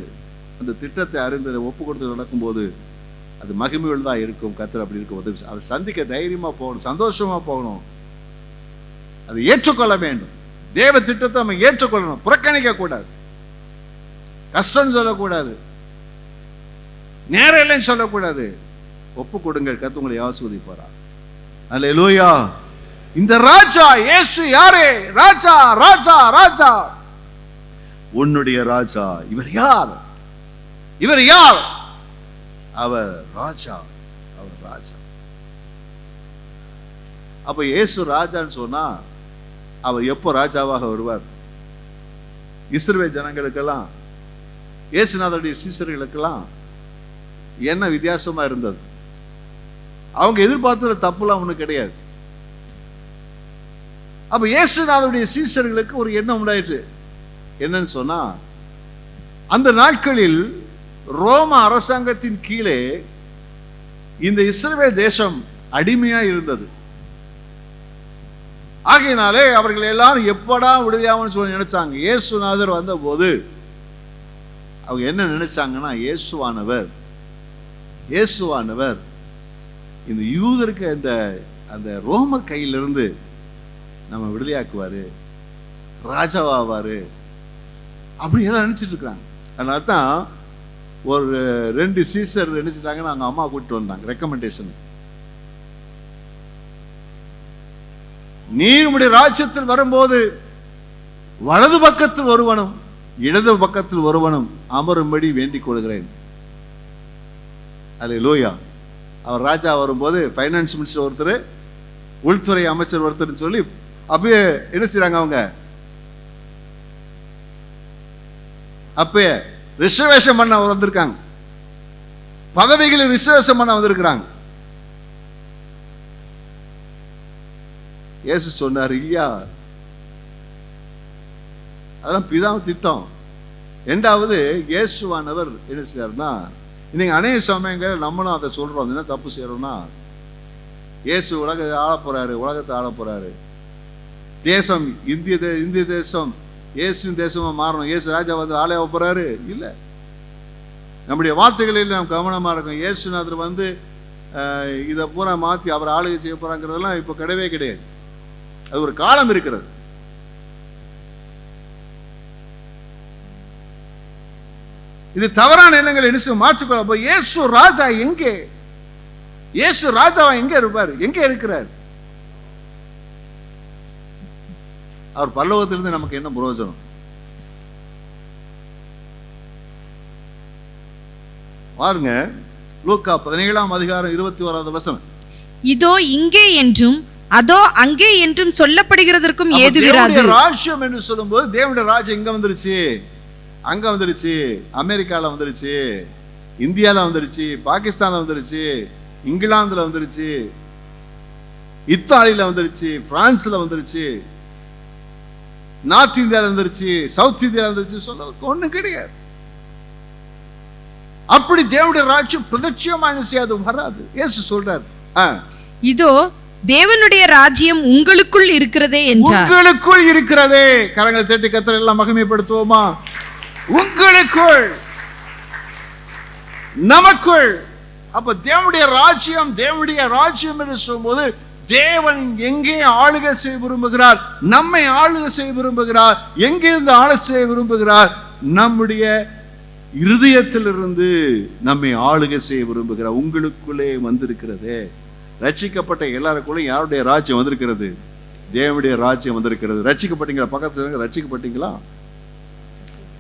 அந்த திட்டத்தை அறிந்து ஒப்பு கொடுத்து நடக்கும் போது அது மகிமையுள்ளதா இருக்கும். கர்த்தர் அப்படி இருக்க உதவி. அதை சந்திக்க தைரியமா போகணும், சந்தோஷமா போகணும், அதை ஏற்றுக்கொள்ள வேண்டும். தேவ திட்டத்தை நம்ம ஏற்றுக்கொள்ளணும், புறக்கணிக்க கூடாது, கஷ்டம் சொல்லக்கூடாது, நேரம் இல்லைன்னு சொல்லக்கூடாது. ஒப்பு கொடுங்கள், கர்த்தர் உங்களை ஆசீர்வதிப்பாரா. அல்லேலூயா. இந்த ராஜா இயேசு யாரே? ராஜா ராஜா ராஜா, உன்னுடைய ராஜா. இவர் யார்? இவர் யார்? அவர் ராஜா, அவர் ராஜா. அப்ப இயேசு ராஜான்னு சொன்னா அவர் எப்போ ராஜாவாக வருவார்? இஸ்ரவேல் ஜனங்களுக்கெல்லாம், இயேசுநாதருடைய சீசர்களுக்கெல்லாம் என்ன வித்தியாசமா இருந்தது? அவங்க எதிர்பார்த்த தப்புலாம் ஒண்ணு கிடையாது. அப்ப இயேசுநாதருடைய சீசர்களுக்கு ஒரு எண்ணம் உண்டாயிற்று. என்னன்னு சொன்னா, அந்த நாட்களில் ரோம அரசாங்கத்தின் கீழே இந்த இஸ்ரவேல் தேசம் அடிமையா இருந்தது. ஆகையினாலே அவர்கள் எல்லாரும் எப்படா விடுதலையாவன்னு சொல்லி நினைச்சாங்க. இயேசுநாதர் வந்த போது அவங்க என்ன நினைச்சாங்கன்னா, இயேசுவானவர் இந்த யூதருக்கு அந்த ரோமர் கையிலிருந்து நம்ம விடுதலையாக்குவாரு, ராஜாவாவாரு, அப்படி எல்லாம் நினைச்சிட்டு இருக்கிறாங்க. அதனால தான் ஒரு 2 சீசர் நினைச்சிட்டாங்கன்னு அவங்க அம்மா கூப்பிட்டு வந்தாங்க ரெக்கமெண்டேஷன். நீர் உம்முடைய ராஜ்யத்தில் வரும்போது வலது பக்கத்தில் ஒருவனும் இடது பக்கத்தில் ஒருவனும் அமரும்படி வேண்டிக் கொள்கிறேன். அல்லேலூயா. அவர் ராஜா வரும்போது ஃபைனான்ஸ் மினிஸ்டர் ஒருத்தர், உள்துறை அமைச்சர் ஒருத்தர் சொல்லி அப்பயே என்ன செய்றாங்க, அவங்க அப்பயே ரிசர்வேஷன் பண்ண வந்திருக்காங்க, பதவிகளை ரிசர்வேஷன் பண்ண வந்திருக்கிறாங்க. இயேசு சொன்னார், இல்லையா, அதெல்லாம் பிதாவு திட்டம். இரண்டாவது, இயேசுவானவர் என்ன செய்யாருன்னா, இன்னைக்கு அநேக சமயங்கள் நம்மளும் அதை சொல்றோம், என்ன தப்பு செய்யறோம்னா, இயேசு உலகத்தை ஆள போறாரு, தேசம் இந்திய தேசம் இயேசுவின் தேசமா மாறணும், இயேசு ராஜா வந்து ஆலய போறாரு. இல்ல, நம்முடைய வார்த்தைகளில் நாம் கவனமா இருக்கும். இயேசுநாதர் வந்து இதை பூரா மாத்தி அவர் ஆளுகை செய்ய போறாங்கிறதெல்லாம் இப்ப கிடையவே கிடையாது. அது ஒரு காலம் இருக்கிறது. இது தவறான எண்ணங்கள் என்ன மாற்றிக்கொள்ள. இயேசு ராஜா எங்கே? இயேசு ராஜாவா எங்க இருப்பார்? எங்க இருக்கிறார்? அவர் பரலோகத்திலிருந்து நமக்கு என்ன பிரயோஜனம்? பாருங்க, லூக்கா 17ஆம் அதிகாரம் 21வது வசனம். இதோ இங்கே என்றும் அதோ அங்கே என்றும் சொல்லப்படுகிறதற்கும் ஏதுவிராது. ராஜ்யம் என்று சொல்லும்போது தேவனுடைய ராஜ்யம் எங்க வந்துருச்சு? அங்க வந்துருச்சு, அமெரிக்கால வந்துருச்சு, இந்தியால வந்துருச்சு, பாகிஸ்தான்ல வந்துருச்சு, இங்கிலாந்துல வந்துருச்சு, இத்தாலியில வந்துருச்சு, பிரான்ஸ்ல வந்துருச்சு. நார்த் இந்தியாவில் இருந்துருச்சு, சவுத் இந்தியாவில் இருந்துச்சு சொல்ல ஒண்ணும் கிடையாது. அப்படி தேவனுடைய ராஜ்யம் பிரதட்சியமா என்ன செய்யாது, வராது. இயேசு சொல்றார், இதோ தேவனுடைய ராஜ்யம் உங்களுக்குள் இருக்கிறதே என்றார். உங்களுக்குள் இருக்கிறதே. கரங்களை தட்டி கர்த்தரை எல்லாம் மகிமைப்படுத்துவோமா? உங்களுக்குள், நமக்குள். அப்ப தேவனுடைய ராஜ்யம், தேவனுடைய ராஜ்யம் என்று சொல்லும்போது தேவன் எங்கே ஆளுகை செய்ய விரும்புகிறார்? நம்மை ஆளுகை செய்ய விரும்புகிறார். எங்கிருந்து ஆளை செய்ய விரும்புகிறார்? நம்முடைய இருதயத்திலிருந்து நம்மை ஆளுகை செய்ய விரும்புகிறார். உங்களுக்குள்ளே வந்திருக்கிறதே. ரட்சிக்கப்பட்ட எல்லாருக்குள்ளே யாருடைய ராஜ்யம் வந்திருக்கிறது? தேவனுடைய ராஜ்யம் வந்திருக்கிறது. ரட்சிக்கப்பட்டீங்களா? பக்கத்துல ரட்சிக்கப்பட்டீங்களா?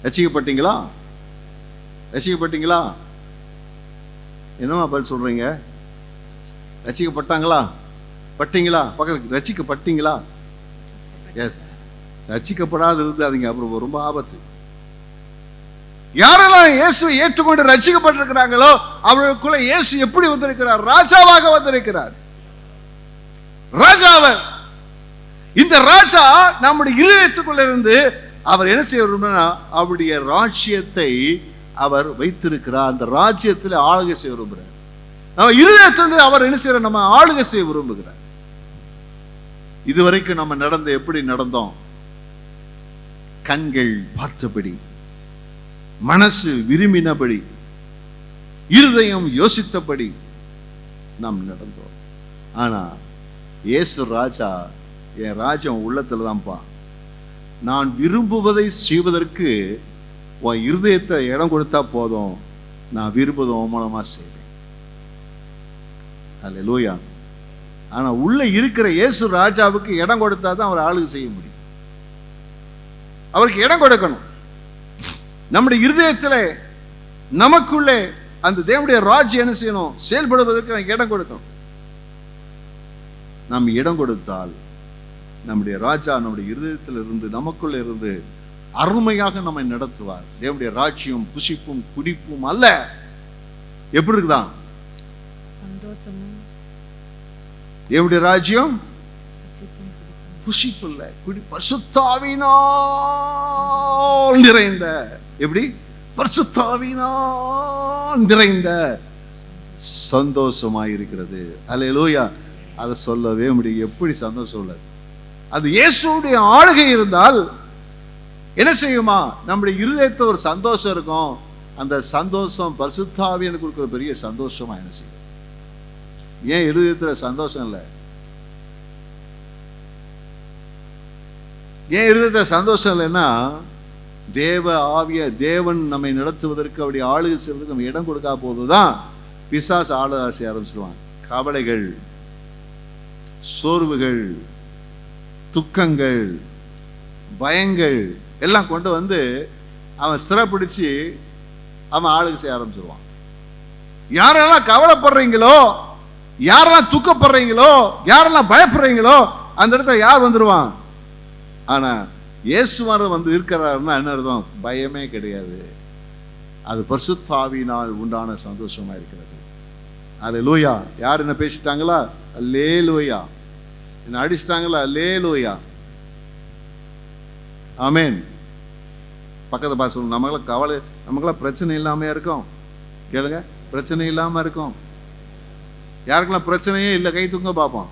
ரட்சிக்கப்பட்டீங்களா? ரட்சிக்கப்பட்டீங்களா? என்னமா பதில் சொல்றீங்க? ரட்சிக்கப்பட்டாங்களா? பட்டீங்களா? பக்கத்துல ரட்சிக்கப்பட்டீங்களா? எஸ். ரட்சிக்கப்படாது இருந்தாதீங்க, அப்புறம் ரொம்ப ஆபத்து. யாரெல்லாம் இயேசுவை ஏற்றுக்கொண்டு ரட்சிக்கப்பட்டிருக்கிறாங்களோ அவர்களுக்குள்ள இயேசு எப்படி வந்திருக்கிறார்? ராஜாவாக வந்திருக்கிறார். ராஜாவர். இந்த ராஜா நம்முடைய இதயத்துக்குள்ள இருந்து அவர் என்ன செய்ய விரும்புகிறார்? அவருடைய ராஜ்யத்தை அவர் வைத்திருக்கிறார். அந்த ராஜ்யத்தில் ஆளுகை செய்ய விரும்புகிறார். நம்ம இருதயத்திலிருந்து அவர் என்ன செய்யறார்? நம்ம ஆளுகை செய்ய விரும்புகிறார். இதுவரைக்கும் நம்ம நடந்த எப்படி நடந்தோம்? கண்கள் பார்த்தபடி, மனசு விரும்பினபடி, இருதயம் யோசித்தபடி நாம் நடந்தோம். ஆனா இயேசு ராஜா, என் ராஜ்யம் உள்ளத்துல தான்ப்பா, நான் விரும்புவதை செய்வதற்கு உன் இருதயத்தை இடம் கொடுத்தா போதும், நான் விரும்புவதை உன் மூலமா செய்வேன். அல்லேலூயா. ஆனா உள்ள இருக்கிற இயேசு ராஜாவுக்கு இடம் கொடுத்தா தான் அவர் ஆளுகை செய்ய முடியும். அவருக்கு இடம் கொடுக்கணும். நம்முடைய இருதயத்திலே, நமக்குள்ளே அந்த தேவனுடைய ராஜ்யம் என்ன செய்யணும்? செயல்படுவதற்கு இடம் கொடுக்கணும். நாம் இடம் கொடுத்தால் நம்முடைய ராஜா நம்முடைய இருதயத்தில் இருந்து, நமக்குள்ள இருந்து அருமையாக நம்மை நடத்துவார். தேவனுடைய ராஜ்யம் புசிப்பும் குடிப்பும் அல்ல. எப்படி இருக்குதான்? சந்தோஷமும். தேவனுடைய ராஜ்யம் புசிப்பு இல்ல, குடி, பரிசுத்தாவினால் நிறைந்த, எப்படி? பரிசுத்தாவினால் நிறைந்த சந்தோஷமாய் இருக்கிறது. அல்லேலூயா. அதை சொல்லவே முடியும். எப்படி சந்தோஷம் உள்ளது? அது இயேசுடைய ஆளுகை இருந்தால் என்ன செய்யுமா? நம்முடைய இருதயத்தை ஒரு சந்தோஷம் இருக்கும். அந்த சந்தோஷம் பரிசுத்தாவியனுக்கு கொடுக்கிற பெரிய சந்தோஷமா என்ன செய்யும்? ஏன் இருதயத்துல சந்தோஷம் இல்லை? ஏன் இருதயத்துல சந்தோஷம் இல்லைன்னா, தேவ ஆவிய தேவன் நம்மை நடத்துவதற்கு, அப்படி ஆளுகை செய்வதற்கு நம்ம இடம் கொடுக்கா போதுதான் பிசாசு ஆளுகை செய்ய ஆரம்பிச்சிருவான். கவலைகள், சோர்வுகள், துக்கங்கள், பயங்கள் எல்லாம் கொண்டு வந்து அவன் சிறப்பிடிச்சு அவன் ஆளுகை செய்ய ஆரம்பிச்சிருவான். யாரெல்லாம் கவலைப்படுறீங்களோ, யாரெல்லாம் துக்கப்படுறீங்களோ, யாரெல்லாம் பயப்படுறீங்களோ, அந்த இடத்துல யார் வந்துடுவான்? ஆனா இயேசுவானவர் வந்து இருக்கிறாருன்னா என்ன அர்த்தம்? பயமே கிடையாது. அது பரிசுத்த ஆவியினால் உண்டான சந்தோஷமா இருக்கிறது. அல்லேலூயா. யார் என்ன பேசிட்டாங்களா? அல்லேலூயா. என்ன அடிச்சிட்டாங்களா? அல்லேலூயா. ஆமென். பக்கத்து பாச நமக்கெல்லாம் கவலை, நமக்கெல்லாம் பிரச்சனை இல்லாம இருக்கும். கேளுங்க, பிரச்சனை இல்லாம இருக்கும். யாருக்கெல்லாம் பிரச்சனையே இல்லை கை தூங்க பார்ப்போம்.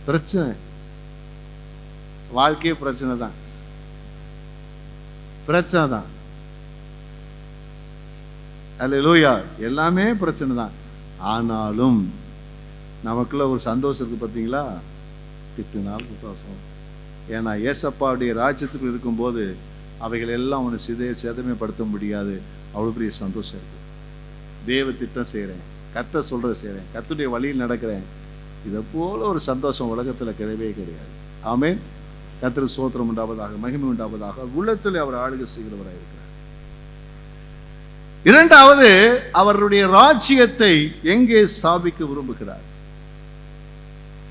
பிரச்சனை, வாழ்க்கையே பிரச்சனை தான். பிரச்சனை தான். அல்லேலூயா. எல்லாமே பிரச்சனை தான். ஆனாலும் நமக்குள்ள ஒரு சந்தோஷம் இருக்கு. பார்த்தீங்களா? திட்டுனாலும் சந்தோஷம். ஏன்னா ஏசப்பாவுடைய ராஜ்யத்துக்கு இருக்கும்போது அவைகள் எல்லாம் அவனை சேதமைப்படுத்த முடியாது. அவ்வளோ பெரிய சந்தோஷம் இருக்கு. தேவ திட்டம் செய்கிறேன், கர்த்தர் சொல்றதை செய்கிறேன், கர்த்தருடைய வழியில் நடக்கிறேன். இதை போல ஒரு சந்தோஷம் உலகத்தில் கிடையவே கிடையாது. ஆமென். கர்த்தருக்கு ஸ்தோத்திரம் உண்டாவதாக, மகிமை உண்டாவதாக. உள்ளத்தில் அவர் ஆளுகை செய்கிறவராக இருக்கிறார். இரண்டாவது, அவருடைய ராஜ்யத்தை எங்கே ஸ்தாபிக்க விரும்புகிறார்?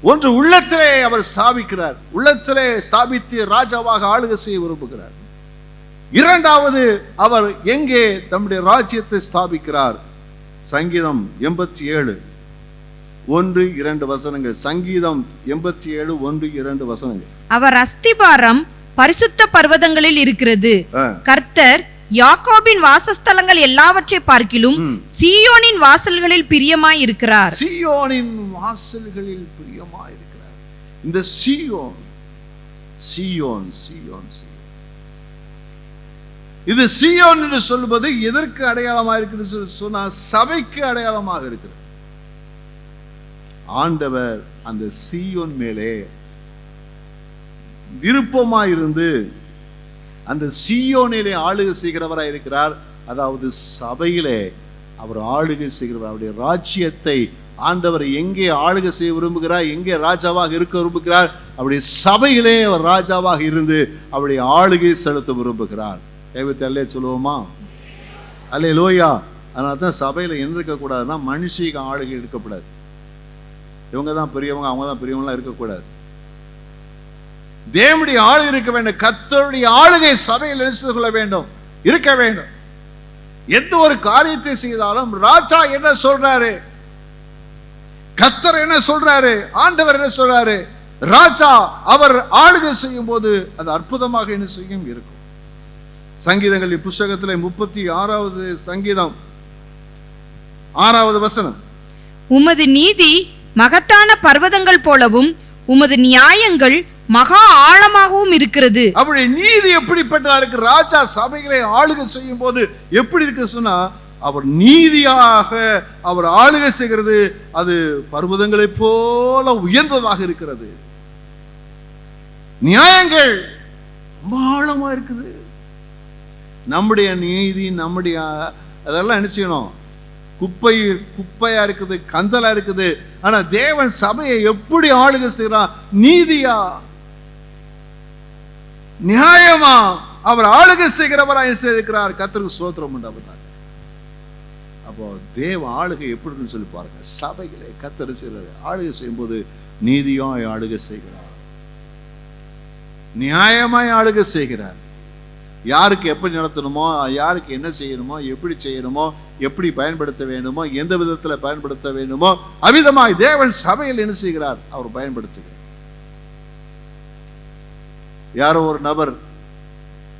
ஒன்று, உள்ளத்திலே அவர் ஸ்தாபிக்கிறார். உள்ளத்திலே ஸ்தாபித்து ராஜாவாக ஆளுகை செய்ய விரும்புகிறார். இரண்டாவது, அவர் எங்கே தம்முடைய ராஜ்யத்தை ஸ்தாபிக்கிறார்? சங்கீதம் 87 1-2 வசனங்கள். சங்கீதம் 87 1-2 வசனங்கள். அவர் அஸ்திபாரம் பரிசுத்த பர்வதங்களில் இருக்கிறது. கர்த்தர் யாக்கோபின் வாசஸ்தலங்கள் எல்லாவற்றை பார்க்கிலும் சீயோனின் வாசல்களில் பிரியமாய் இருக்கிறார். சீயோனின் வாசல்களில் பிரியமாய் இருக்கிறார். இந்த சீயோன் சீயோன் சீயோன் இது சீயோன் என்று சொல்வது எதற்கு அடையாளமாக இருக்கிறது சொன்னா, சபைக்கு அடையாளமாக இருக்கிறது. ஆண்டவர் அந்த சீயோன் மேலே விருப்பமாயிருந்து அந்த சீயோனிலே ஆளுகை செய்கிறவராய் இருக்கிறார். அதாவது சபையிலே அவர் ஆளுகை செய்கிறவர். அவருடைய ராஜ்யத்தை ஆண்டவர் எங்கே ஆளுகை செய்ய விரும்புகிறார், எங்கே ராஜாவாக இருக்க விரும்புகிறார், அவருடைய சபையிலே அவர் ராஜாவாக இருந்து அவருடைய ஆளுகை செலுத்த விரும்புகிறார். கைவிட்டு அல்லே சொல்லுவோமா? அல்லேலூயா. அதனால தான் சபையில என்ன இருக்கக்கூடாதுன்னா, மனுஷிக்கு ஆளுகை இருக்கக்கூடாது. இவங்க தான் பெரியவங்க, அவங்க தான் பெரியவங்களாம் இருக்கக்கூடாது. தேவனுடைய ஆளுகை இருக்க வேண்டும். கர்த்தருடைய ஆளுகை சபையில் நினைத்து கொள்ள வேண்டும், இருக்க வேண்டும். எந்த ஒரு காரியத்தை செய்தாலும் ராஜா என்ன சொல்றாரு, கர்த்தர் என்ன சொல்றாரு, ஆண்டவர் என்ன சொல்றாரு, ராஜா அவர் ஆளுகை செய்யும் போது அது அற்புதமாக என்ன செய்யும் இருக்கும். சங்கீதங்களின் புஸ்தகத்திலே 36வது சங்கீதம் 6வது வசனம். உமது நீதி மகத்தான பர்வதங்கள் போலவும் உமது நியாயங்கள் மகா ஆழமாகவும் இருக்கிறது. அவருடைய நீதி எப்படிப்பட்டதா இருக்கு? ராஜா சபைகளை ஆளுகை செய்யும் போது எப்படி இருக்கு சொன்னா, அவர் நீதியாக அவர் ஆளுகை செய்கிறது அது பர்வதங்களை போல உயர்ந்ததாக இருக்கிறது. நியாயங்கள் ரொம்ப ஆழமா இருக்குது. நம்முடைய நீதி நம்முடைய அதெல்லாம் என்ன செய்யணும், குப்பையா இருக்குது, கந்தலா இருக்குது. ஆனா தேவன் சபையை எப்படி ஆளுகை செய்கிறார்? நீதியா நியாயமா அவர் ஆளுகை செய்கிறவராய் இருக்கிறார். கர்த்தருக்கு ஸ்தோத்திரம் உண்டாவதாக. அப்போ தேவ ஆளுகை எப்படி இருக்குன்னு சொல்லி பாருங்க. சபைகளை கர்த்தர் செய்கிறார், ஆளுகை செய்யும் போது நீதியாய் ஆளுகை செய்கிறார், நியாயமாய் ஆளுகை செய்கிறார். யாருக்கு எப்படி நடத்தணுமோ, யாருக்கு என்ன செய்யணுமோ, எப்படி செய்யணுமோ, எப்படி பயன்படுத்த வேண்டுமோ, எந்த விதத்தில் பயன்படுத்த வேண்டுமோ அவ்விதமாய் தேவன் சபையில் என்ன செய்கிறார், அவர் பயன்படுத்துகிறார். யாரோ ஒரு நபர்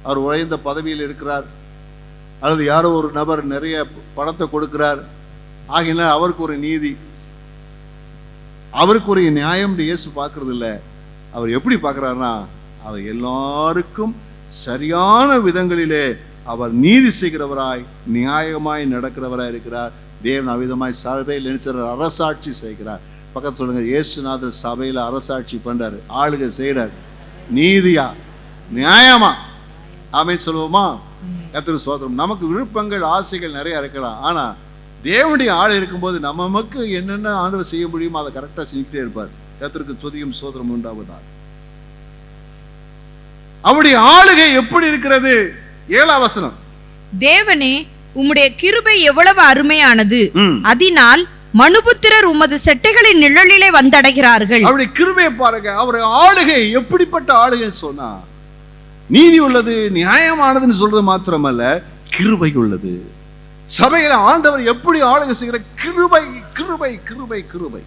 அவர் உயர்ந்த பதவியில் இருக்கிறார், அல்லது யாரோ ஒரு நபர் நிறைய பணத்தை கொடுக்கிறார், ஆகினால் அவருக்கு ஒரு நீதி, அவருக்கு ஒரு நியாயம் இயேசு பார்க்கறது இல்லை. அவர் எப்படி பார்க்கிறார்னா, அவர் எல்லாருக்கும் சரியான விதங்களிலே அவர் நீதி செய்கிறவராய் நியாயமாய் நடக்கிறவராய் இருக்கிறார். தேவன் அவ்விதமாய் சபையில் நினைச்சார், அரசாட்சி செய்கிறார். பக்கத்து சொல்லுங்க, இயேசுநாதர் சபையில அரசாட்சி பண்றாரு, ஆளுகை செய்யறாரு, நீதியா நியாயமா. ஆமென் சொல்லுவோமா? கர்த்தருக்கு ஸ்தோத்திரம். நமக்கு விருப்பங்கள் ஆசைகள் நிறைய இருக்கலாம், ஆனா தேவனுடைய ஆள் இருக்கும்போது நமக்கு என்னென்ன ஆண்டவர் செய்ய முடியுமோ அதை கரெக்டா செஞ்சுட்டே இருப்பார். கர்த்தருக்கு துதியும் ஸ்தோத்திரம் உண்டாவதாக. அவருடைய ஆளுகை எப்படி இருக்கிறது? 7ஆம் வசனம். தேவனே உம்முடைய கிருபை எவ்வளவு அருமையானது, அதனால் மனுபுத்திரர் உமது செட்டைகளின் நிழலிலே வந்தடைகிறார்கள். அவருடைய கிருபையை பாருங்க. அவருடைய ஆளுகை எப்படிப்பட்ட ஆளுகை சொன்னா, நீதி உள்ளது, நியாயமானதுன்னு சொல்றது மாத்திரமல்ல, கிருபை உள்ளது. சபையில ஆண்டவர் எப்படி ஆளுகை செய்கிற? கிருபை கிருபை கிருபை கிருபை.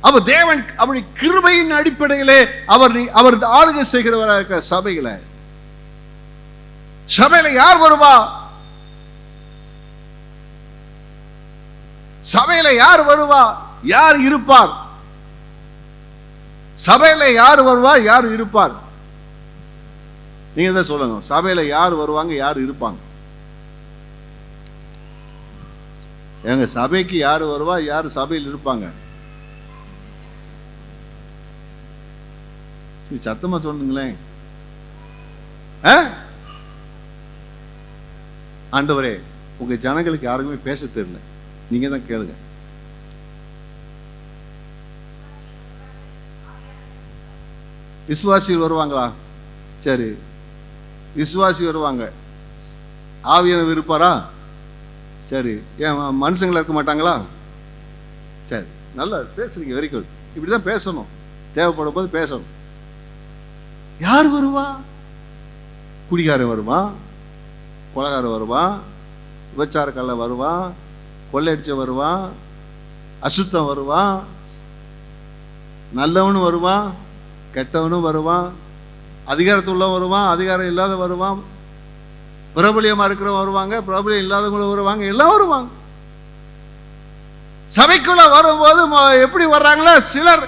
அப்ப தேவன் அவருடைய கிருபையின் அடிப்படையிலே அவர் ஆளுகை செய்கிறவராக இருக்க. சபையில யார் வருவா? சபையில யார் வருவா, யார் இருப்பார்? சபையில யார் வருவா, யார் இருப்பார்? நீங்க தான் சொல்லுங்க. சபையில யார் வருவாங்க, யார் இருப்பாங்க? எங்க சபைக்கு யார் வருவா, யார் சபையில் இருப்பாங்க? சத்தமா சொல்லுங்களேன். ஆண்டவரே, உங்க ஜனங்களுக்கு யாருக்குமே பேச தெரியல, நீங்க தான் கேளுங்க. விசுவாசி வருவாங்களா? சரி, விசுவாசி வருவாங்க. ஆவியானவர் இருப்பாரா? சரி. ஏன் மனுஷங்களா இருக்க மாட்டாங்களா? சரி, நல்லா பேசுறீங்க, வெரி குட். இப்படிதான் பேசணும், தேவைப்படும் போது பேசணும். யார் வருவா? குடிகாரன் வருவான், கொலைகாரன் வருவான், விபச்சாரக்கல்ல வருவான், கொள்ளையடிச்ச வருவான், அசுத்தம் வருவான், நல்லவனும் வருவான், கெட்டவனும் வருவான், அதிகாரத்துள்ள வருவான், அதிகாரம் இல்லாத வருவான், பிரபலியமா இருக்கிறவங்க வருவாங்க, பிரபலியம் இல்லாதவங்களும் வருவாங்க, எல்லாம் வருவாங்க. சபைக்குள்ள வரும்போது எப்படி வர்றாங்களா? சிலர்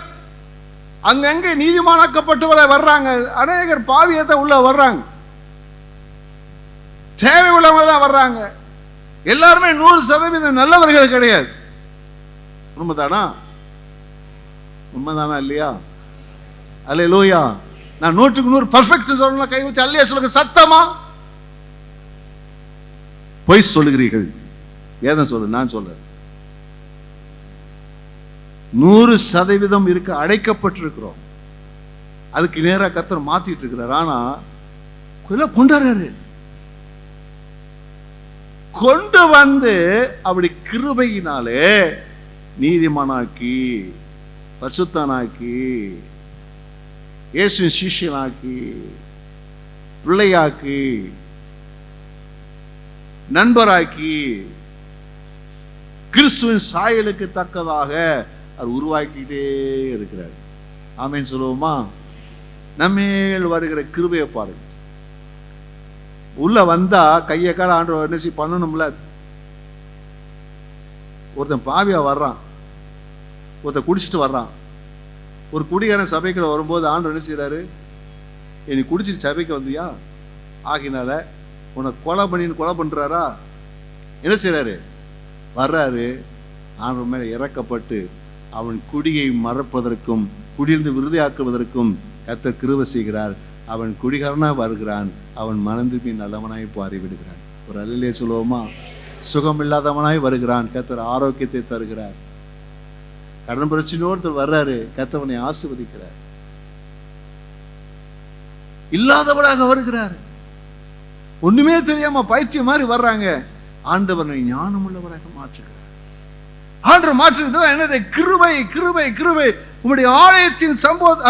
அங்கங்க நீதிமானாக்கப்பட்டு வர்றாங்க, அநேகர் பாவியத்தை உள்ள வர்றாங்க, தேவை உள்ளவங்க தான் வர்றாங்க. எல்லாருமே 100% நல்லவர்கள் கிடையாது. உண்மைதானா? உண்மைதானா இல்லையா? அல்லேலூயா. நான் 100க்கு 100 பர்ஃபெக்ட் சொல்லணும், கை வச்சு அல்லையா சொல்லுங்க சத்தமா. பொய் சொல்லுகிறீர்கள். வேதம் சொல்லுது, நான் சொல்றேன். 100% இருக்க அடைக்கப்பட்டிருக்கிறோம். அதுக்கு நேரா கர்த்தர் மாத்திட்டு இருக்கிறார். ஆனா கொண்டாடுறாரு, கொண்டு வந்து அப்படி கிருபையினாலே நீதிமானாக்கி, பரிசுத்தனாக்கி, இயேசுவின் சிஷ்யனாக்கி, பிள்ளையாக்கி, நண்பராக்கி, கிறிஸ்துவின் சாயலுக்கு தக்கதாக அவர் உருவாக்கிட்டே இருக்கிறார். ஆமென் சொல்லுவோமா? நம்மேல் வருகிற கிருபையை பாருங்க. உள்ள வந்தா கையை கால ஆண்டவர் என்ன பண்ணணும்ல. ஒருத்தன் பாவியா வர்றான், ஒருத்தன் குடிச்சிட்டு வர்றான். ஒரு குடிகாரன் சபைக்குள்ள வரும்போது ஆண்டவர் என்ன செய்யறாரு? நீ குடிச்சிட்டு சபைக்கு வந்தியா, ஆகினால உன்னை கொலை பண்றாரா? என்ன செய்யறாரு? வர்றாரு, ஆண்டவர் மேல இறக்கப்பட்டு அவன் குடியை மறப்பதற்கும் குடியிருந்து விருதியாக்குவதற்கும் கர்த்தர் கிருபை செய்கிறார். அவன் குடிகாரனா வருகிறான், அவன் மனந்திரும்பி நல்லவனாய் மாறிவிடுகிறான். ஒரு அல்லேலூயா சொல்லுவோமா? சுகம் இல்லாதவனாய் வருகிறான், கர்த்தர் ஆரோக்கியத்தை தருகிறார். கடன் பிரச்சனையோடு வர்றாரு, கர்த்தவனை ஆசீர்வதிக்கிறார். இல்லாதவனாக வருகிறார், ஒண்ணுமே தெரியாம பைத்தியம் மாதிரி வர்றாங்க, ஆண்டவனை ஞானம் உள்ளவராக மாற்றுகிறார். ஆண்டவர் மாற்றுறது என்னது? கிருபை, கிருபை, கிருபை. உங்களுடைய ஆலயத்தின் சம்பவம்,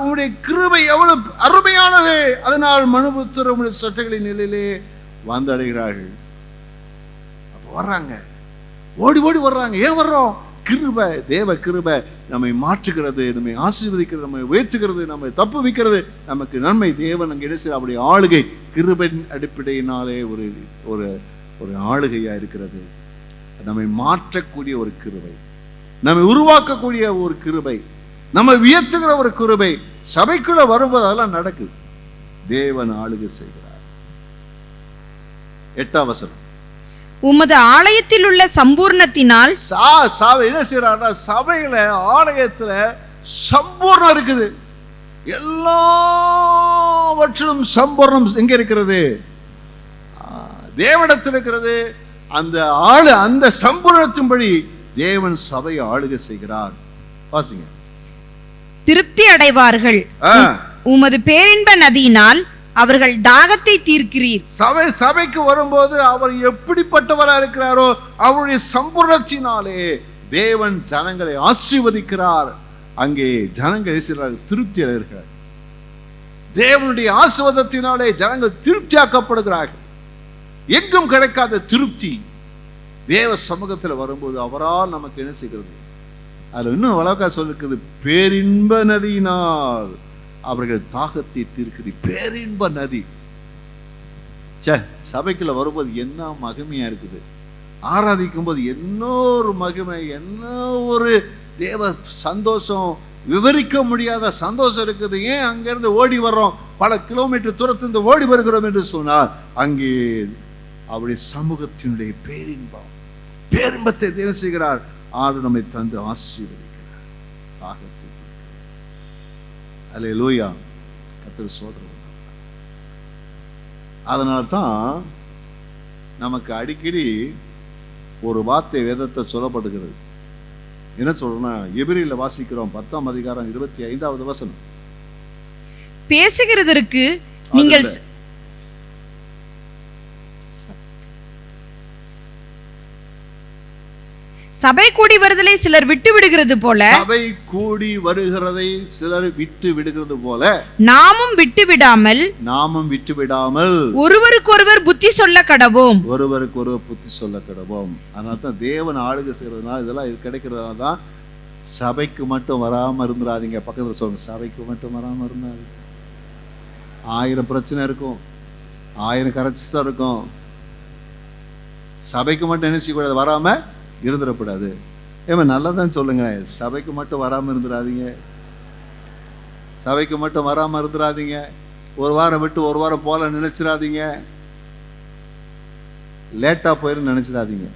உங்களுடைய கிருபை எவ்வளவு அருமையானது. அதனால் மனுபுத்திர உங்களுடைய சட்டைகளின் நிலையிலே வந்தடைகிறார்கள். அப்ப வர்றாங்க, ஓடி ஓடி வர்றாங்க. ஏன் வர்றோம்? கிருபை, தேவ கிருபை நம்மை மாற்றுகிறது, நம்மை ஆசீர்வதிக்கிறது, நம்மை உயர்த்துகிறது, நம்மை தப்பு வைக்கிறது, நமக்கு நன்மை. தேவன் அங்கே என்ன செய்ய? அவருடைய ஆளுகை கிருபையின் அடிப்படையினாலே ஒரு ஒரு ஒரு ஆளுகையா இருக்கிறது. நம்மை மாற்றக்கூடிய ஒரு கிருபை, நம்மை உருவாக்கக்கூடிய ஒரு கிருபை, நம்மை உயர்த்துகிற ஒரு கிருபை. சபைக்குள்ள வரும்போது அதெல்லாம் நடக்குது. தேவன் ஆளுகை செய்கிறார். 8ஆம் வசனம். உமது ஆலயத்தில் உள்ள சம்பூர்ணத்தினால் என்ன செய்யறாருன்னா, சபையில ஆலயத்துல சம்பூர்ணம் இருக்குது. எல்லாவற்றிலும் சம்பூர்ணம் எங்க இருக்கிறது? தேவனிடத்தில் இருக்கிறது. அந்த சம்பூர்ணத்தின்படி தேவன் சபையை ஆளுகை செய்கிறார். வாசிங்க. திருப்தி அடைவார்கள், உமது பேரின்ப நதியினால் அவர்கள் தாகத்தை தீர்க்கிறீர். சபைக்கு வரும்போது அவர் எப்படிப்பட்டவராக இருக்கிறாரோ அவருடைய சம்பூர்ணத்தினாலே தேவன் ஜனங்களை ஆசீர்வதிக்கிறார். அங்கே ஜனங்கள் திருப்தி அடைகிறார்கள். தேவனுடைய ஆசீர்வாதத்தினாலே ஜனங்கள் திருப்தியாக்கப்படுகிறார்கள். எங்கும் கிடைக்காத திருப்தி தேவ சமூகத்தில் வரும்போது அவரால் நமக்கு என்ன செய்கிறது? அதுல இன்னும் வழக்கா சொல்லிருக்குது, பேரின்ப நதியினால் அவர்கள் தாகத்தை தீர்க்கிறது. பேரின்ப நதி. சபைக்குள்ள வரும்போது என்ன மகிமையா இருக்குது, ஆராதிக்கும் போது என்ன ஒரு மகிமை, என்ன ஒரு தேவ சந்தோஷம், விவரிக்க முடியாத சந்தோஷம் இருக்குது. ஏன் அங்கிருந்து ஓடி வர்றோம், பல கிலோமீட்டர் தூரத்திலிருந்து ஓடி வருகிறோம் என்று சொன்னால் அங்கே அவருடைய சமூகத்தினுடைய பேரின்பம், பேரின்பத்தை என்ன செய்கிறார்? ஆறு நம்மை தந்து ஆசீர்வதிக்கிறார், தாகத்தை. அல்லேலூயா. கர்த்தர் சோதரம். அதனால்தான் நமக்கு அடிக்கடி ஒரு வார்த்தை வேதத்தை சொல்லப்படுகிறது. என்ன சொல்றோம்னா, எபிரேயர்ல வாசிக்கிறோம் 10ஆம் அதிகாரம் 25வது வசனம். பேசுகிறதற்கு நீங்கள் சபை கூடி வருதலை சிலர் விட்டு விடுகிறது போல, சபை கூடி வருகிறதை சிலர் விட்டு விடுகிறது போல, நாமும் விட்டு விடாமல் ஒருவருக்கொருவர் புத்தி சொல்ல கடவோம். ஒருவருக்கு ஒருவர் புத்தி சொல்ல கடவோம். அதனால தான் தேவன் ஆளுகை செய்யறதுனால இதெல்லாம் கிடைக்கிறதுனால தான் சபைக்கு மட்டும் வராம இருந்துடாதீங்க. பக்கத்துல சொல்லுங்க, சபைக்கு மட்டும் வராம இருந்தாதீங்க. 1000 பிரச்சனை இருக்கும், 1000 கரெக்டா இருக்கும். சபைக்கு மட்டும் என்ன செய்யக்கூடாது? வராம இருந்துடக்கூடாது. ஏமா நல்லதான் சொல்லுங்க, சபைக்கு மட்டும் வராம இருந்துடாதீங்க. சபைக்கு மட்டும் வராம இருந்துடாதீங்க. ஒரு வாரம் விட்டு ஒரு வாரம் போல நினைச்சிடாதீங்க. லேட்டா போயிருந்து நினைச்சிடாதீங்க.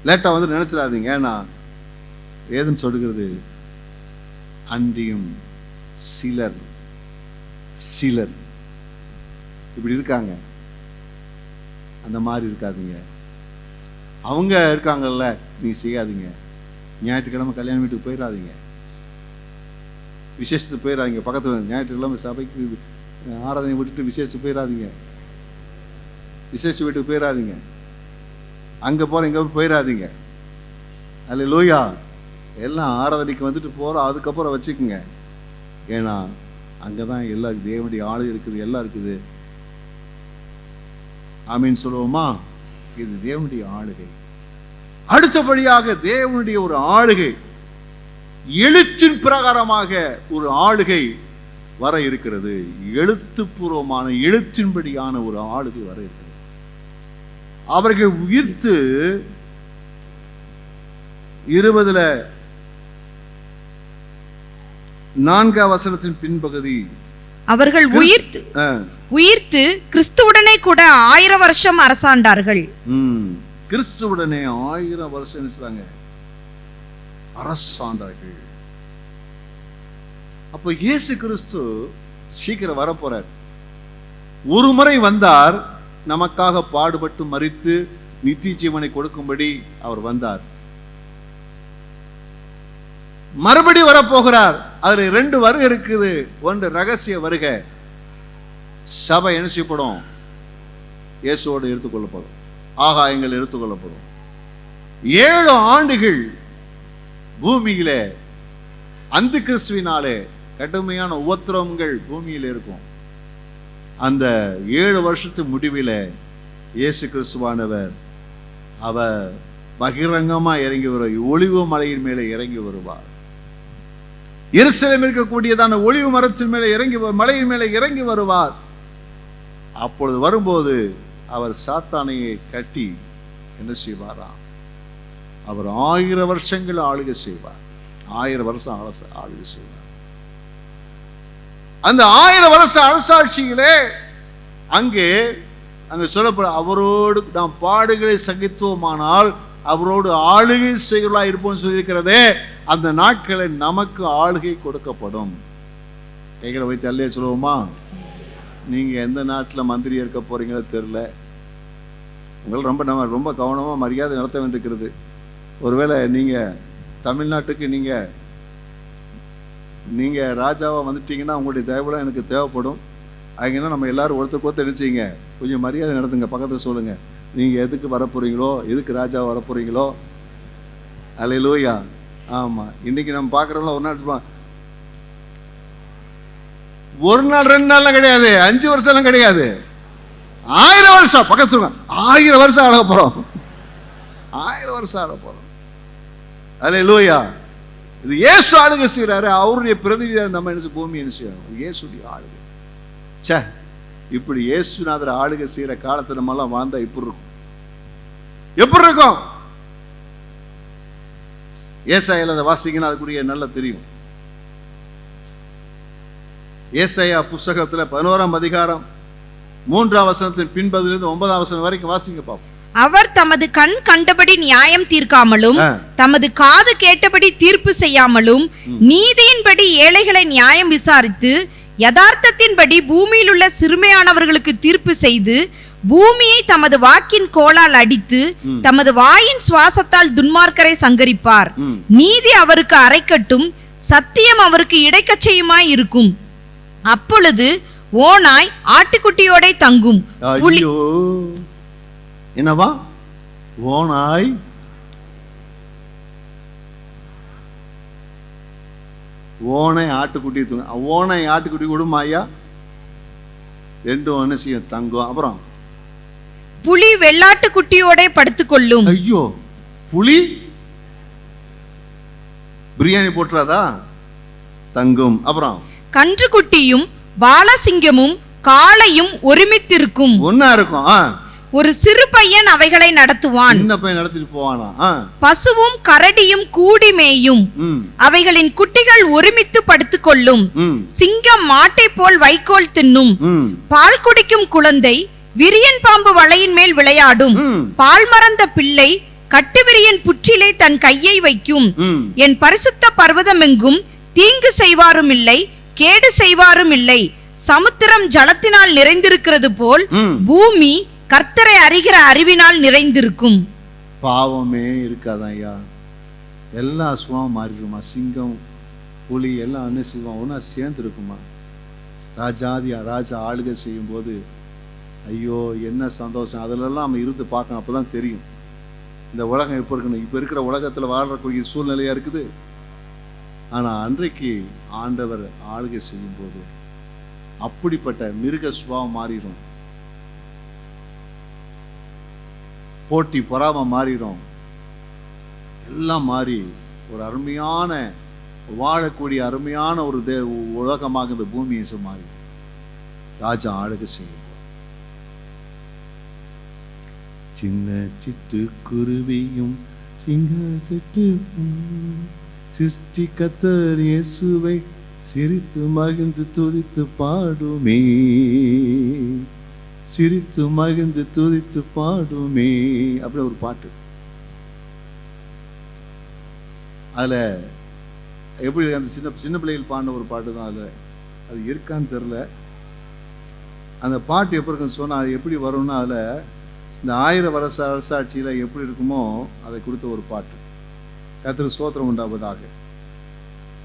லேட்டா வந்து நினைச்சிடாதீங்க. ஏன்னா வேதம் சொல்லுகிறது, அன்றியும் சிலர் சிலர் இப்படி இருக்காங்க. அந்த மாதிரி இருக்காதீங்க. அவங்க இருக்காங்கல்ல, நீங்க செய்யாதீங்க. ஞாயிற்றுக்கிழமை கல்யாண வீட்டுக்கு போயிடாதீங்க, விசேஷத்துக்கு போயிடாதீங்க. பக்கத்துல ஞாயிற்றுக்கிழமை சபைக்கு ஆராதனை விட்டுட்டு விசேஷத்துக்கு போயிடாதீங்க. விசேஷ வீட்டுக்கு போயிடாதீங்க. அங்க போற இங்க போயிடாதீங்க. அல்லேலூயா. எல்லாம் ஆராதனைக்கு வந்துட்டு போறோம், அதுக்கப்புறம் வச்சுக்குங்க. ஏன்னா அங்கதான் எல்லா தேவனுடைய ஆளு இருக்குது, எல்லாம் இருக்குது. ஆமீன் சொல்லுவோமா? இது தேவனுடைய ஆளுகை. அடுத்தபடியாக தேவனுடைய ஒரு ஆளுகை, எழுத்தின் பிரகாரமாக ஒரு ஆளுகை வர இருக்கிறது. எழுத்துப்பூர்வமான எழுத்தின்படியான ஒரு ஆளுகை வர இருக்கிறது. அவர்கள் உயிர்த்து 20 பின்பகுதி, அவர்கள் உயிர்த்து கிறிஸ்துவுடனே கூட 1000 வருஷம் அரசாண்டார்கள். கிறிஸ்துவுடனே 1000 வருஷம் நினைச்சாங்க அரசாண்டார்கள். அப்ப இயேசு கிறிஸ்து சீக்கிரம் வரப்போறார். ஒரு முறை வந்தார், நமக்காக பாடுபட்டு மரித்து நித்திய ஜீவனை கொடுக்கும்படி அவர் வந்தார். மறுபடி வரப்போகிறார். அதுல 2 வருகை இருக்குது. ஒன்று ரகசிய வருகை, சபை என்ன செய்யப்படும்? இயேசுவோடு எடுத்துக்கொள்ளப்படும், ஆகாயங்கள் எடுத்துக்கொள்ளப்படும். 7 ஆண்டுகள் பூமியிலே அந்த கிறிஸ்துவினாலே கடுமையான உபத்திரவங்கள் பூமியில் இருக்கும். அந்த 7 வருஷத்து முடிவில் இயேசு கிறிஸ்துவானவர் அவர் பகிரங்கமா இறங்கி வருவார். ஒலிவு மலையின் மேலே இறங்கி வருவார். எருசலேமில் இருக்கக்கூடியதான ஒலிவு மரத்தின் மேலே மலையின் மேலே இறங்கி வருவார். அப்பொழுது வரும்போது அவர் சாத்தானையை கட்டி என்ன செய்வாராம்? அவர் 1000 வருஷங்கள் ஆளுகை செய்வார். 1000 வருஷம் ஆளுகை செய்வார். அந்த 1000 வருஷ அரசாட்சியிலே அங்கே சொல்லப்பட, அவரோடு நாம் பாடுகளை சகித்துவோமானால் அவரோடு ஆளுகை செய்யலா இருப்போம் சொல்லியிருக்கிறதே. அந்த நாட்களை நமக்கு ஆளுகை கொடுக்கப்படும். கைகளை வைத்து அல்லே சொல்லுவோமா? நீங்க எந்த நாட்டில் மந்திரி இருக்க போறீங்களோ தெரியல. உங்களை ரொம்ப கவனமா மரியாதை நடத்த வேண்டியிருக்கிறது. ஒருவேளை நீங்க தமிழ்நாட்டுக்கு நீங்க ராஜாவா வந்துட்டீங்கன்னா உங்களுடைய தேவைலாம் எனக்கு தேவைப்படும். அதுங்கன்னா நம்ம எல்லாரும் ஒருத்தருக்கு நினைச்சீங்க, கொஞ்சம் மரியாதை நடத்துங்க. பக்கத்துல சொல்லுங்க, நீங்க எதுக்கு வரப்போறீங்களோ, எதுக்கு ராஜா வரப்போறீங்களோ. அல்லேலூயா. ஆமா, இன்னைக்கு நம்ம பாக்குறோம்ல, ஒரு நாள் 2 நாள்லாம் கிடையாது, 5 வருஷம் கிடையாது, 1000 வருஷம். பக்கத்து சொல்லுங்க, 1000 வருஷம் ஆக போறோம். 1000 வருஷம் ஆக போறோம். அல்லேலூயா. இது இயேசு ஆளுகை செய்யறாரு. அவருடைய பிரதிநிதியாக நம்ம என்ன பூமி என்ன செய்யணும்? இயேசுடைய ஆளுகை. சே, இப்படி இயேசுநாதர் ஆளுகை செய்யற காலத்தை நம்ம எல்லாம் வாழ்ந்தா இப்படி இருக்கும். எப்படி இருக்கும்? ஏசாயால அதை வாசிங்கன்னா அதுக்குரிய நல்லா தெரியும். ஏசாயா புஸ்தகத்துல 11ஆம் அதிகாரம் 3ஆம் வசனத்தின் பின்பதிலிருந்து 9ஆம் வசனம் வரைக்கும் வாசிங்க பாப்போம். அவர் தமது கண் கண்டபடி நியாயம் தீர்க்காமலும் தமது காது கேட்டபடி தீர்ப்பு செய்யாமலும் நீதியின்படி ஏழைகளை நியாயம் விசாரித்து யதார்த்தத்தின்படி பூமியில் உள்ள சிறுமையானவர்களுக்கு தீர்ப்பு செய்து பூமியை தமது வாக்கின் கோலால் அடித்து தமது வாயின் சுவாசத்தால் துன்மார்க்கரை சங்கரிப்பார். நீதி அவருக்கு அரைக்கட்டும், சத்தியம் அவருக்கு இடைக்கச்சையுமாய் இருக்கும். அப்பொழுது ஓநாய் ஆட்டுக்குட்டியோட தங்கும். என்னவா? ஓநாய் ஓனை ஆட்டுக்குட்டி ஓனை ஆட்டுக்குட்டி விடுமா ஐயா? ரெண்டும் என்ன செய்யும்? தங்கம். அப்புறம் புலி வெள்ளாட்டு குட்டியோட படுத்துக்கொள்ளும். ஐயோ, புலி பிரியாணி போட்டுறாதா? தங்கும். அப்புறம் கன்றுக்குட்டியும் பாலசிங்கமும் காளையும் ஒருமித்திருக்கும். ஒன்னா இருக்கும். ஒரு சிறு பையன் அவைகளை நடத்துவான். சின்ன பையன் நடத்திட்டு போவானா? பசுவும் கரடியும் கூடி மேயும். அவைகளின் குட்டிகள் ஒருமித்து படுத்துக்கொள்ளும். சிங்கம் மாட்டை போல் வைக்கோல் தின்னும். பால் குடிக்கும் குழந்தை விரியன் பாம்பு வலையின் மேல் விளையாடும். பால் மறந்த பிள்ளை கட்டுவிரியன் புற்றிலே தன் கையை வைக்கும். என் பரிசுத்த பர்வதம் எங்கும் தீங்கு செய்வாரும் இல்லை, கேடு செய்வாரும் இல்லை. சமுத்திரம் ஜலத்தினால் நிறைந்திருக்கிறது போல் பூமி கர்த்தரை அறிகிற அறிவினால் நிறைந்திருக்கும். பாவமே இருக்காதான் ஐயா. எல்லா சுவாமம் மாறிடுமா? சிங்கம் புலி எல்லாம் என்ன செய்வான்? ஒன்னா சேர்ந்து இருக்குமா? ராஜா ஆளுகை செய்யும் போது ஐயோ என்ன சந்தோஷம். அதுலெல்லாம் நம்ம இருந்து பார்க்கணும். அப்பதான் தெரியும் இந்த உலகம் எப்போ இருக்கணும். இப்போ இருக்கிற உலகத்தில் வாழ்றக்கூடிய சூழ்நிலையா இருக்குது. ஆனா அன்றைக்கு ஆண்டவர் ஆளுகை செய்யும் போது அப்படிப்பட்ட மிருக சுபாவம் மாறிடும். போட்டி பொறாம மாறிடும். எல்லாம் மாறி ஒரு அருமையான வாழக்கூடிய அருமையான ஒரு உலகமாக இந்த பூமியை மாறி ராஜா ஆளுகை செய்யும். சின்ன சிட்டு குருவியும் சிங்க சிட்டு சிருஷ்டி கர்த்தர் இயேசுவை சிரித்து மகிழ்ந்து துதித்து பாடுமே, சிரித்து மகிழ்ந்து துதித்து பாடுமே. அப்படி ஒரு பாட்டு. அதுல எப்படி அந்த சின்ன பிள்ளைகள் பாடின ஒரு பாட்டு தான். அதுல அது இருக்கான்னு தெரியல. அந்த பாட்டு எப்படி இருக்குன்னு சொன்னா அது எப்படி வரும்னா அதுல இந்த 1000 வருஷ அரசாட்சியில எப்படி இருக்குமோ அதை கொடுத்த ஒரு பாட்டு. கர்த்தருக்கு ஸ்தோத்திரம் உண்டாவதாக.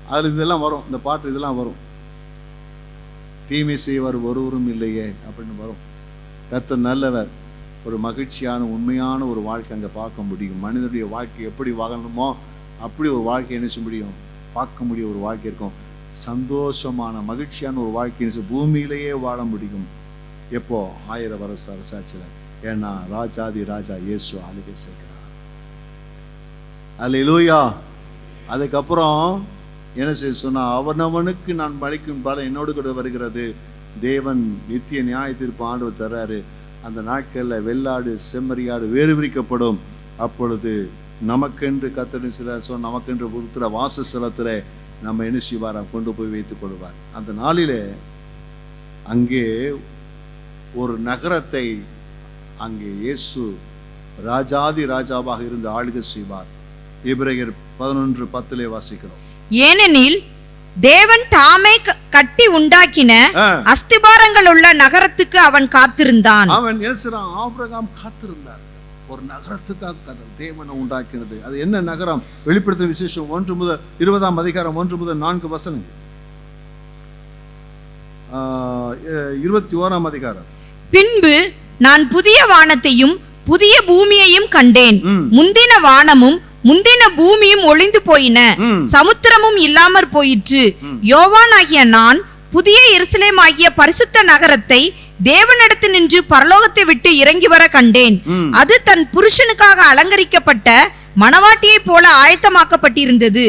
அதுல இதெல்லாம் வரும். இந்த பாட்டு இதெல்லாம் வரும். தீமை செய்வார் ஒருவரும் இல்லையே அப்படின்னு வரும். கர்த்தர் நல்லவர். ஒரு மகிழ்ச்சியான உண்மையான ஒரு வாழ்க்கை அங்க பார்க்க முடியும். மனிதனுடைய வாழ்க்கை எப்படி வாழணுமோ அப்படி ஒரு வாழ்க்கை என்ன செய்ய முடியும்? பார்க்க முடியும். ஒரு வாழ்க்கை இருக்கும். சந்தோஷமான மகிழ்ச்சியான ஒரு வாழ்க்கை பூமியிலேயே வாழ முடியும். எப்போ? 1000 வருஷ அரசாட்சியில. ஏன்னா ராஜாதி ராஜா இயேசு ஆளுகை செய்கிறார். அல்லேலூயா. அதுக்கப்புறம் என்ன செய்ய சொன்னா, அவனவனுக்கு நான் பலிக்கும் பலன் என்னோடு கூட வருகிறது. தேவன் நித்திய நியாய தீர்ப்பு ஆண்டவர் தர்றாரு. அந்த நாட்கள்ல வெள்ளாடு செம்மறியாடு வேறு பிரிக்கப்படும். அப்பொழுது நமக்கென்று கர்த்தரின் சில நமக்கென்று இருக்கிற வாசஸ்தலத்துல நம்ம என்ன செய்வாரா? கொண்டு போய் வைத்துக் கொள்வார். அந்த நாளிலே அங்கே ஒரு நகரத்தை அங்கே இயேசு ராஜாதி ராஜாவாக இருந்து ஆளுகை செய்வார். எபிரேயர் 11:10 வாசிக்கிறோம். ஏனெனில் தேவன் தாமே கட்டி உண்டாக்கின அஸ்திபாரங்கள் உள்ள நகரத்துக்கு அவன் காத்திருந்தான். அவன் என்ன? ஆபிரகாம் காத்திருந்தார். ஒரு நகரத்துக்காக தேவனை உண்டாக்கினது. அது என்ன நகரம்? வெளிப்படுத்தின விசேஷம் 1 முதல் 20ஆம் அதிகாரம் 1 முதல் 4 வசனங்கள். 21ஆம் அதிகாரம். பின்பு நான் புதிய வானத்தையும் புதிய பூமியையும் கண்டேன். முந்தின வானமும் முந்தின பூமியும் ஒளிந்து போயின, சமுத்திரமும் இல்லாமற் போயிற்று. யோவான் ஆகிய நான் புதிய எருசலேம் ஆகிய பரிசுத்த நகரத்தை தேவனிடத்து நின்று பரலோகத்தை விட்டு இறங்கி வர கண்டேன். அது தன் புருஷனுக்காக அலங்கரிக்கப்பட்ட மணவாட்டியை போல ஆயத்தமாக்கப்பட்டிருந்தது.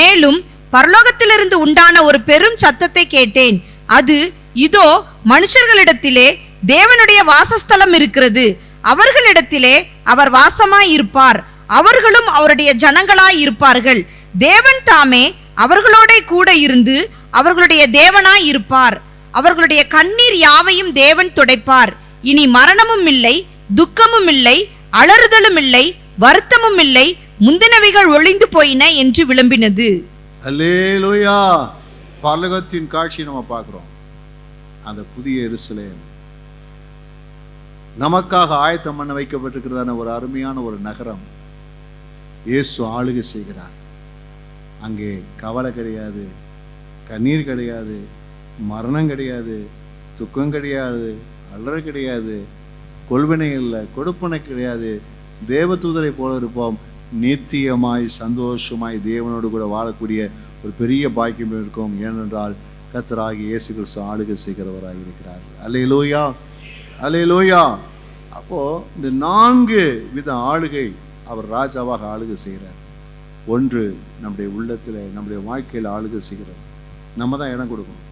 மேலும் பரலோகத்திலிருந்து உண்டான ஒரு பெரும் சத்தத்தை கேட்டேன். அது, இதோ மனுஷர்களிடத்திலே தேவனுடைய வாசஸ்தலம் இருக்கிறது. அவர்களிடத்திலே அவர் வாசமாய் இருப்பார். அவர்களும் அவருடைய ஜனங்களாய் இருப்பார்கள். தேவன் தாமே அவர்களோட கூட இருந்து அவர்களுடைய தேவனாய் இருப்பார். அவர்களுடைய கண்ணீர் யாவையும் தேவன் துடைப்பார். இனி மரணமும் இல்லை, துக்கமும் இல்லை, அலறுதலும் இல்லை, வருத்தமும் இல்லை, முந்தினவைகள் ஒளிந்து போயின என்று விளம்பினது. அல்லேலூயா. பரலோகத்தின் காட்சி நம்ம பார்க்கிறோம். அந்த புதிய எருசலேம் நமக்காக ஆயத்தம் பண்ண வைக்கப்பட்டிருக்கிறதான ஒரு அருமையான ஒரு நகரம். இயேசு ஆளுகை செய்கிறார். அங்கே கவலை கிடையாது, கண்ணீர் கிடையாது, மரணம் கிடையாது, துக்கம் கிடையாது, அலறு கிடையாது, கொள்வினை இல்லை, கொடுப்பனை கிடையாது. தேவதூதரை போல இருப்போம். நித்தியமாய் சந்தோஷமாய் தேவனோடு கூட வாழக்கூடிய ஒரு பெரிய பாக்கியம் இருக்கும். ஏனென்றால் கர்த்தராகிய இயேசு கிறிஸ்து ஆளுகை செய்கிறவராக இருக்கிறார். அல்லேலூயா, அல்லேலூயா. அப்போ இந்த 4 வித ஆளுகை அவர் ராஜாவாக ஆளுகை செய்கிறார். ஒன்று, நம்முடைய உள்ளத்தில், நம்முடைய வாழ்க்கையில் ஆளுகை செய்கிறார். நம்ம தான் இடம் கொடுக்கணும்.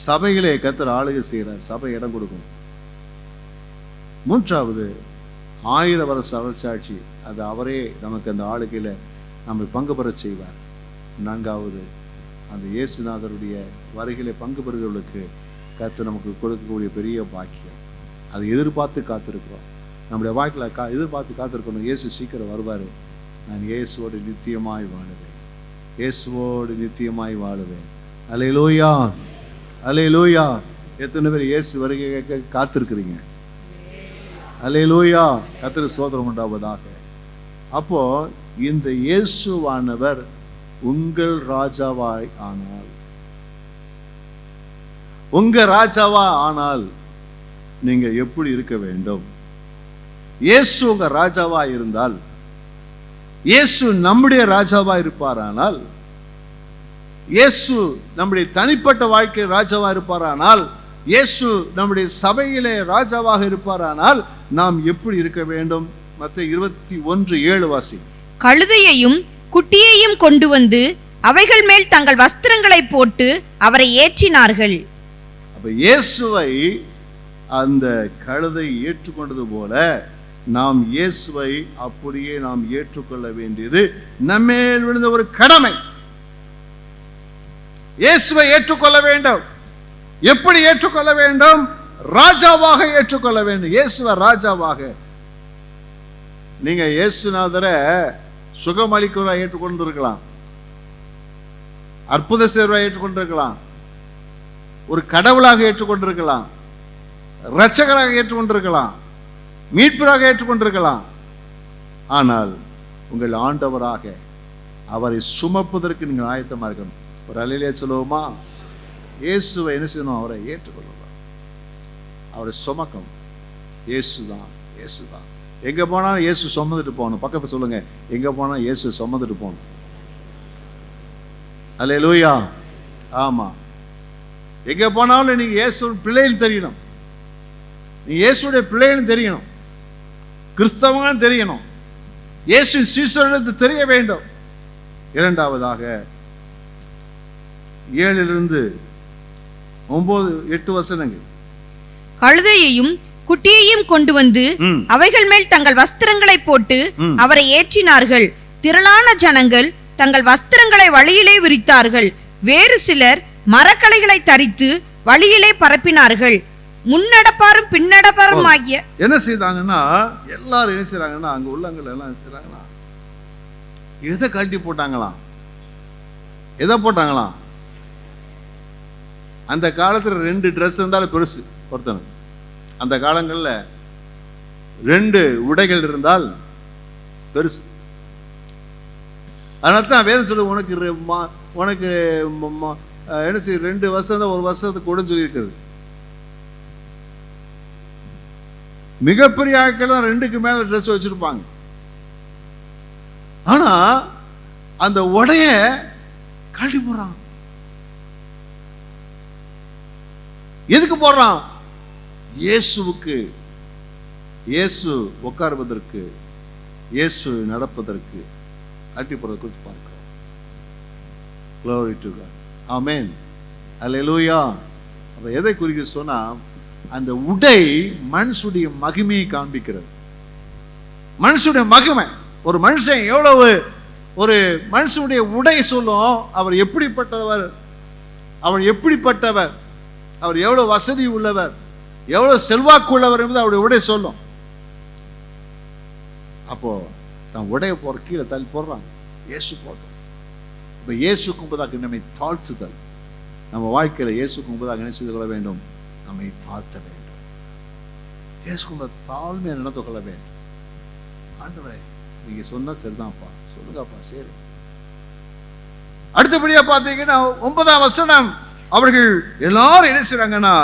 சபைகளே கர்த்தர் ஆளுகை செய்கிறார், சபை இடம் கொடுக்கும். 3வது, 1000 வருஷ அரசாட்சி, அது அவரே நமக்கு அந்த ஆளுகையில் நம்மை பங்கு பெற செய்வார். 4வது, அந்த இயேசுநாதருடைய வருகையிலே பங்கு பெறுகிறவர்களுக்கு கர்த்தர் நமக்கு கொடுக்கக்கூடிய பெரிய பாக்கியம். அதை எதிர்பார்த்து காத்திருக்கிறோம். நம்முடைய வாழ்க்கையில் எதிர்பார்த்து காத்திருக்கணும். இயேசு சீக்கிரம் வருவார், நான் இயேசுவோடு நித்தியமாய் வாழுவேன், இயேசுவோடு நித்தியமாய் வாழுவேன். அல்லேலூயா, அல்லேலூயா. எத்தனை பேர் இயேசு வருகை காத்திருக்கிறீங்க? அல்லேலூயா, கர்த்தருக்கு ஸ்தோத்திரம் உண்டாவதாக. அப்போ இந்த இயேசுவானவர் உங்கள் ராஜாவாய் ஆனால், உங்க ராஜாவா ஆனால் நீங்க எப்படி இருக்க வேண்டும்? இயேசு உங்க ராஜாவா இருந்தால், இயேசு நம்முடைய ராஜாவா இருப்பாரானால், இயேசு நம்முடைய தனிப்பட்ட வாழ்க்கை ராஜாவா இருப்பாரானால், இயேசு நம்முடைய சபையிலே ராஜாவாக இருப்பாரானால் நாம் எப்படி இருக்க வேண்டும்? மத்தேயு 21:7 வாசி. கழுதையையும் குட்டியையும் கொண்டு வந்து அவைகள் மேல் தங்கள் வஸ்திரங்களை போட்டு அவரை ஏற்றினார்கள். அப்ப இயேசுவை அந்த கழுதை ஏற்றுக்கொண்டது போல நாம் இயேசுவை அப்படியே நாம் ஏற்றுக்கொள்ள வேண்டியது நம்மேல் விழுந்த ஒரு கடமை. இயேசுவை ஏற்றுக்கொள்ள வேண்டும். எப்படி ஏற்றுக்கொள்ள வேண்டும்? ராஜாவாக ஏற்றுக்கொள்ள வேண்டும். இயேசுவை ராஜாவாக. நீங்க இயேசுநாதரை சுகமளிக்கிறவராக ஏற்றுக்கொண்டிருக்கலாம், அற்புத செய்வராக ஏற்றுக்கொண்டிருக்கலாம், ஒரு கடவுளாக ஏற்றுக்கொண்டிருக்கலாம், இரட்சகராக ஏற்றுக்கொண்டிருக்கலாம், மீட்பராக ஏற்றுக்கொண்டிருக்கலாம். ஆனால் உங்கள் ஆண்டவராக அவரை சுமப்பதற்கு நீங்கள் ஆயத்தமா இருக்கணும். ஒரு அல்லேலூயா சொல்லுவோமா? இயேசுவை என்ன செய்யணும்? அவரை ஏற்றுக்கொள்ளலாம், அவரை சுமக்கணும். இயேசுதான், இயேசுதான். எங்க போனாலும் இயேசு சுமந்துட்டு போகணும். பக்கத்துல சொல்லுங்க, எங்க போனாலும் இயேசு சுமந்துட்டு போகணும். அல்லேலூயா. ஆமா, எங்க போனாலும் நீங்க இயேசு பிள்ளைன்னு தெரியணும், நீ இயேசுடைய பிள்ளைன்னு தெரியணும், கிறிஸ்தவங்கன்னு தெரியணும், இயேசு சீசர்களுக்கு தெரிய வேண்டும். 2வதாக 7 9 8 வசனங்கள். கழுதையையும் குட்டியையும் கொண்டு வந்து அவைகள் மேல் தங்கள் வஸ்திரங்களை போட்டு அவரை ஏற்றினார்கள். திரளான ஜனங்கள் தங்கள் வஸ்திரங்களை வழியிலே விரித்தார்கள். வேறு சிலர் மரக்கலைகளை தரித்து வழியிலே பரப்பினார்கள். முன்னடப்பாரும் பின்னடப்பாரும் ஆகிய என்ன செய்தாங்கன்னா, எல்லாரும் என்ன செய்றாங்கன்னா, அங்க உள்ளவங்க எல்லாம் என்ன செய்றாங்கன்னா, எதை கழட்டி போட்டாங்களாம்? எதை போட்டாங்களாம்? அந்த காலத்துல 2 ட்ரெஸ் இருந்தாலும் பெருசு ஒருத்தனுக்கு. அந்த காலங்கள்ல 2 உடைகள் இருந்தால் பெருசு. அதனால தான் வேதம் சொல்லு, உனக்கு என்ன செய்ய 2 வருஷம் தான், 1 வருஷத்துக்கு கூட சொல்லி இருக்குது. மிகப்பெரிய ஆட்கள் 2க்கு மேல ட்ரெஸ் வச்சிருப்பாங்க. ஆனா அந்த உடைய கழட்டி போடுறான். எதுக்கு போடுறான்? இயேசுவுக்கு, இயேசு உட்காருவதற்கு, இயேசு நடப்பதற்கு கழட்டி போடுறதை குறித்து பார்க்கிறோம். Glory to God. ஆமென். அல்லேலூயா. அப்ப எதை குறிக்க சொன்னா, அந்த உடை மனுஷுடைய மகிமையை காண்பிக்கிறது. மனுஷுடைய மகிமை. ஒரு மனுஷன் எவ்வளவு, ஒரு மனுஷனுடைய உடை சொல்லும் அவர் எப்படிப்பட்டவர், அவர் எப்படிப்பட்டவர், அவர் எவ்வளவு வசதி உள்ளவர், எவ்வளவு செல்வாக்கு உள்ளவர் என்பது அவருடைய உடை சொல்லும். அப்போ தன் உடைய கீழே தள்ளி போடுறாங்க. இயேசு போட்டோம். இப்ப இயேசுக்கு முன்பதாக நம்மை தாழ்த்துதல். நம்ம வாழ்க்கையில இயேசுக்கு முன்பதாக என்ன செய்து கொள்ள வேண்டும்? நம்மை தாழ்த்த வேண்டும். இயேசுக்கு தாழ்மையை நடந்து கொள்ள வேண்டும். ஆண்டவரே, நீங்க சொன்னா சரிதான்ப்பா, சொல்லுங்கப்பா, சரி. அடுத்தபடியா பார்த்தீங்கன்னா 9ஆம் வசனம், அவர்கள் எல்லாரும் என்ன செய்றாங்கன்னா,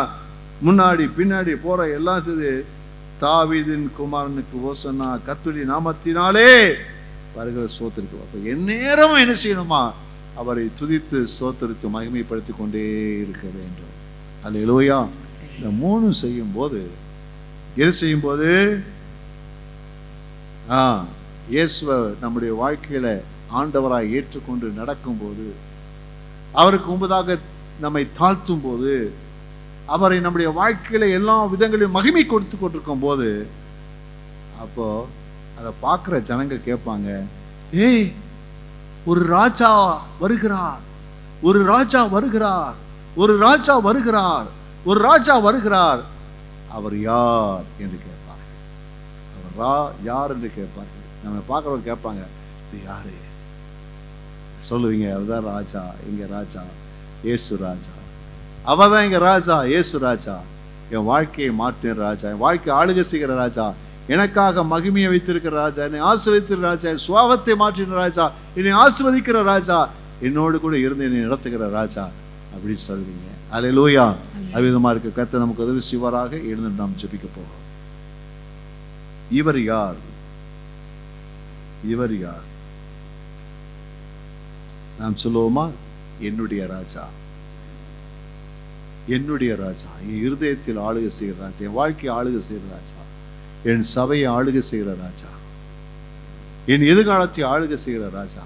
முன்னாடி பின்னாடி போற எல்லாம் செய்து, தாவீதின் குமாரனுக்கு ஓசன்னா, கர்த்தருடைய நாமத்தினாலே வருகிற ஸ்தோத்திரிக்கு. அப்ப எந்நேரமும் என்ன செய்யணுமா? அவரை துதித்து ஸ்தோத்திரித்து மகிமைப்படுத்தி கொண்டே இருக்க வேண்டும். அல்லேலூயா. இந்த 3 செய்யும் போது, எது செய்யும் போது, இயேசுவை நம்முடைய வாழ்க்கையில ஆண்டவராய் ஏற்றுக்கொண்டு நடக்கும்போது, அவருக்கு முன்பதாக நம்மை தாழ்த்தும் போது, அவரை நம்முடைய வாழ்க்கையில எல்லா விதங்களையும் மகிமை கொடுத்து கொண்டிருக்கும் போது, அப்போ அதை பார்க்குற ஜனங்க கேட்பாங்க, ஏய், ஒரு ராஜா வருகிறார், ஒரு ராஜா வருகிறார், ஒரு ராஜா வருகிறார், ஒரு ராஜா வருகிறார். அவர் யார் என்று கேட்பார். அவர் யார் என்று கேட்பார். நம்ம பார்க்குறவங்க கேட்பாங்க, இது யாரு சொல்லுவீங்க? அவர்தான் ராஜா, இங்க ராஜா, இயேசு ராஜா. அவர்தான் இங்க ராஜா, இயேசு ராஜா. என் வாழ்க்கையை மாற்றின ராஜா, என் வாழ்க்கை ஆளுகை செய்கிற ராஜா, எனக்காக மகிமையை வைத்திருக்கிற ராஜா, என்னை ஆசீர்வதிக்கிற ராஜா, என் சுபாவத்தை மாற்றின ராஜா, என்னை ஆசீர்வதிக்கிற ராஜா, என்னோடு கூட இருந்து என்னை நடத்துகிற ராஜா அப்படின்னு சொல்லுவீங்க. அல்லேலூயா. அவ்விதமா இருக்க கர்த்தர் நமக்கு உதவி செய்வாராக. எழுந்து நாம் ஜெபிக்க போகிறோம். இவர் யார்? இவர் யார்? நாம் சொல்லுவோமா? என்னுடைய ராஜா, என்னுடைய ராஜா, என் இருதயத்தில் ஆளுகை செய்கிற ராஜா, என் வாழ்க்கையை ஆளுகை செய்கிற ராஜா, என் சபையை ஆளுகை செய்கிற ராஜா, என் எதிர்காலத்தை ஆளுகை செய்கிற ராஜா.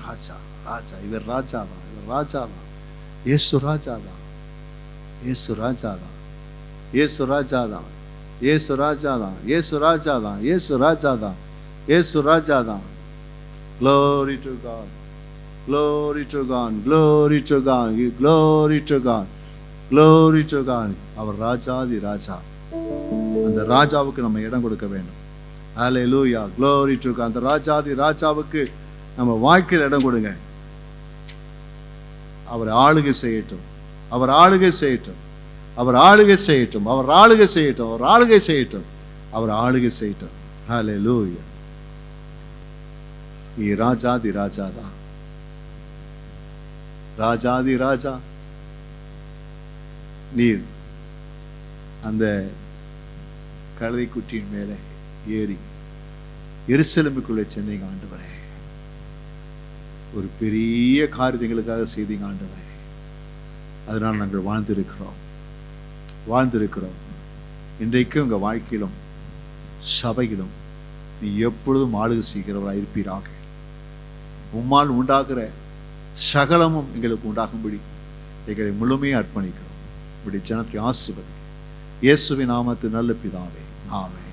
ராஜா, ராஜா, இவர் ராஜா தான், இவர் ராஜா தான், இயேசு ராஜா தான், இயேசு ராஜா தான், இயேசு ராஜா தான், இயேசு ராஜா தான், இயேசு ராஜா தான், இயேசு ராஜா தான், இயேசு ராஜா தான். Glory to God, glory to God, glory to God, glory to God, glory to God. அவர் ராஜாதி ராஜா. அந்த ராஜாவுக்கு நம்ம இடம் கொடுக்க வேண்டும். Hallelujah, glory to God. அந்த ராஜாதி ராஜாவுக்கு நம்ம வாழ்க்கையில் இடம் கொடுங்க. அவர் ஆளுகை செய்யட்டும், அவர் ஆளுகை செய்யட்டும், அவர் ஆளுகை செய்யட்டும், அவர் ஆளுகை செய்யட்டும், அவர் ஆளுகை செய்யட்டும், அவர் ஆளுகை செய்யட்டும். Hallelujah. நீ ராஜாதி ராஜா தான், ராஜாதி ராஜா. நீர் அந்த கழுதை குட்டியின் மேலே ஏறி எருசலேமுக்குள்ளே சென்றீங்க ஆண்டவரே. ஒரு பெரிய காரியங்களுக்காக செய்தீங்க ஆண்டவரே. அதனால் நாங்கள் வாழ்ந்திருக்கிறோம், வாழ்ந்திருக்கிறோம். இன்றைக்கும் உங்கள் வாழ்க்கையிலும் சபையிலும் நீ எப்பொழுதும் ஆளுகை செய்கிறவராக இருப்பீராக. உம்மால் உண்டாகிற சகலமும் எங்களுக்கு உண்டாகும்படி எங்களை முழுமையாக அர்ப்பணிக்கிறோம். இப்படி ஜனத்தை ஆசீர்வதி. இயேசுவின் நாமத்தில் நல்ல பிதாவே, ஆமென்.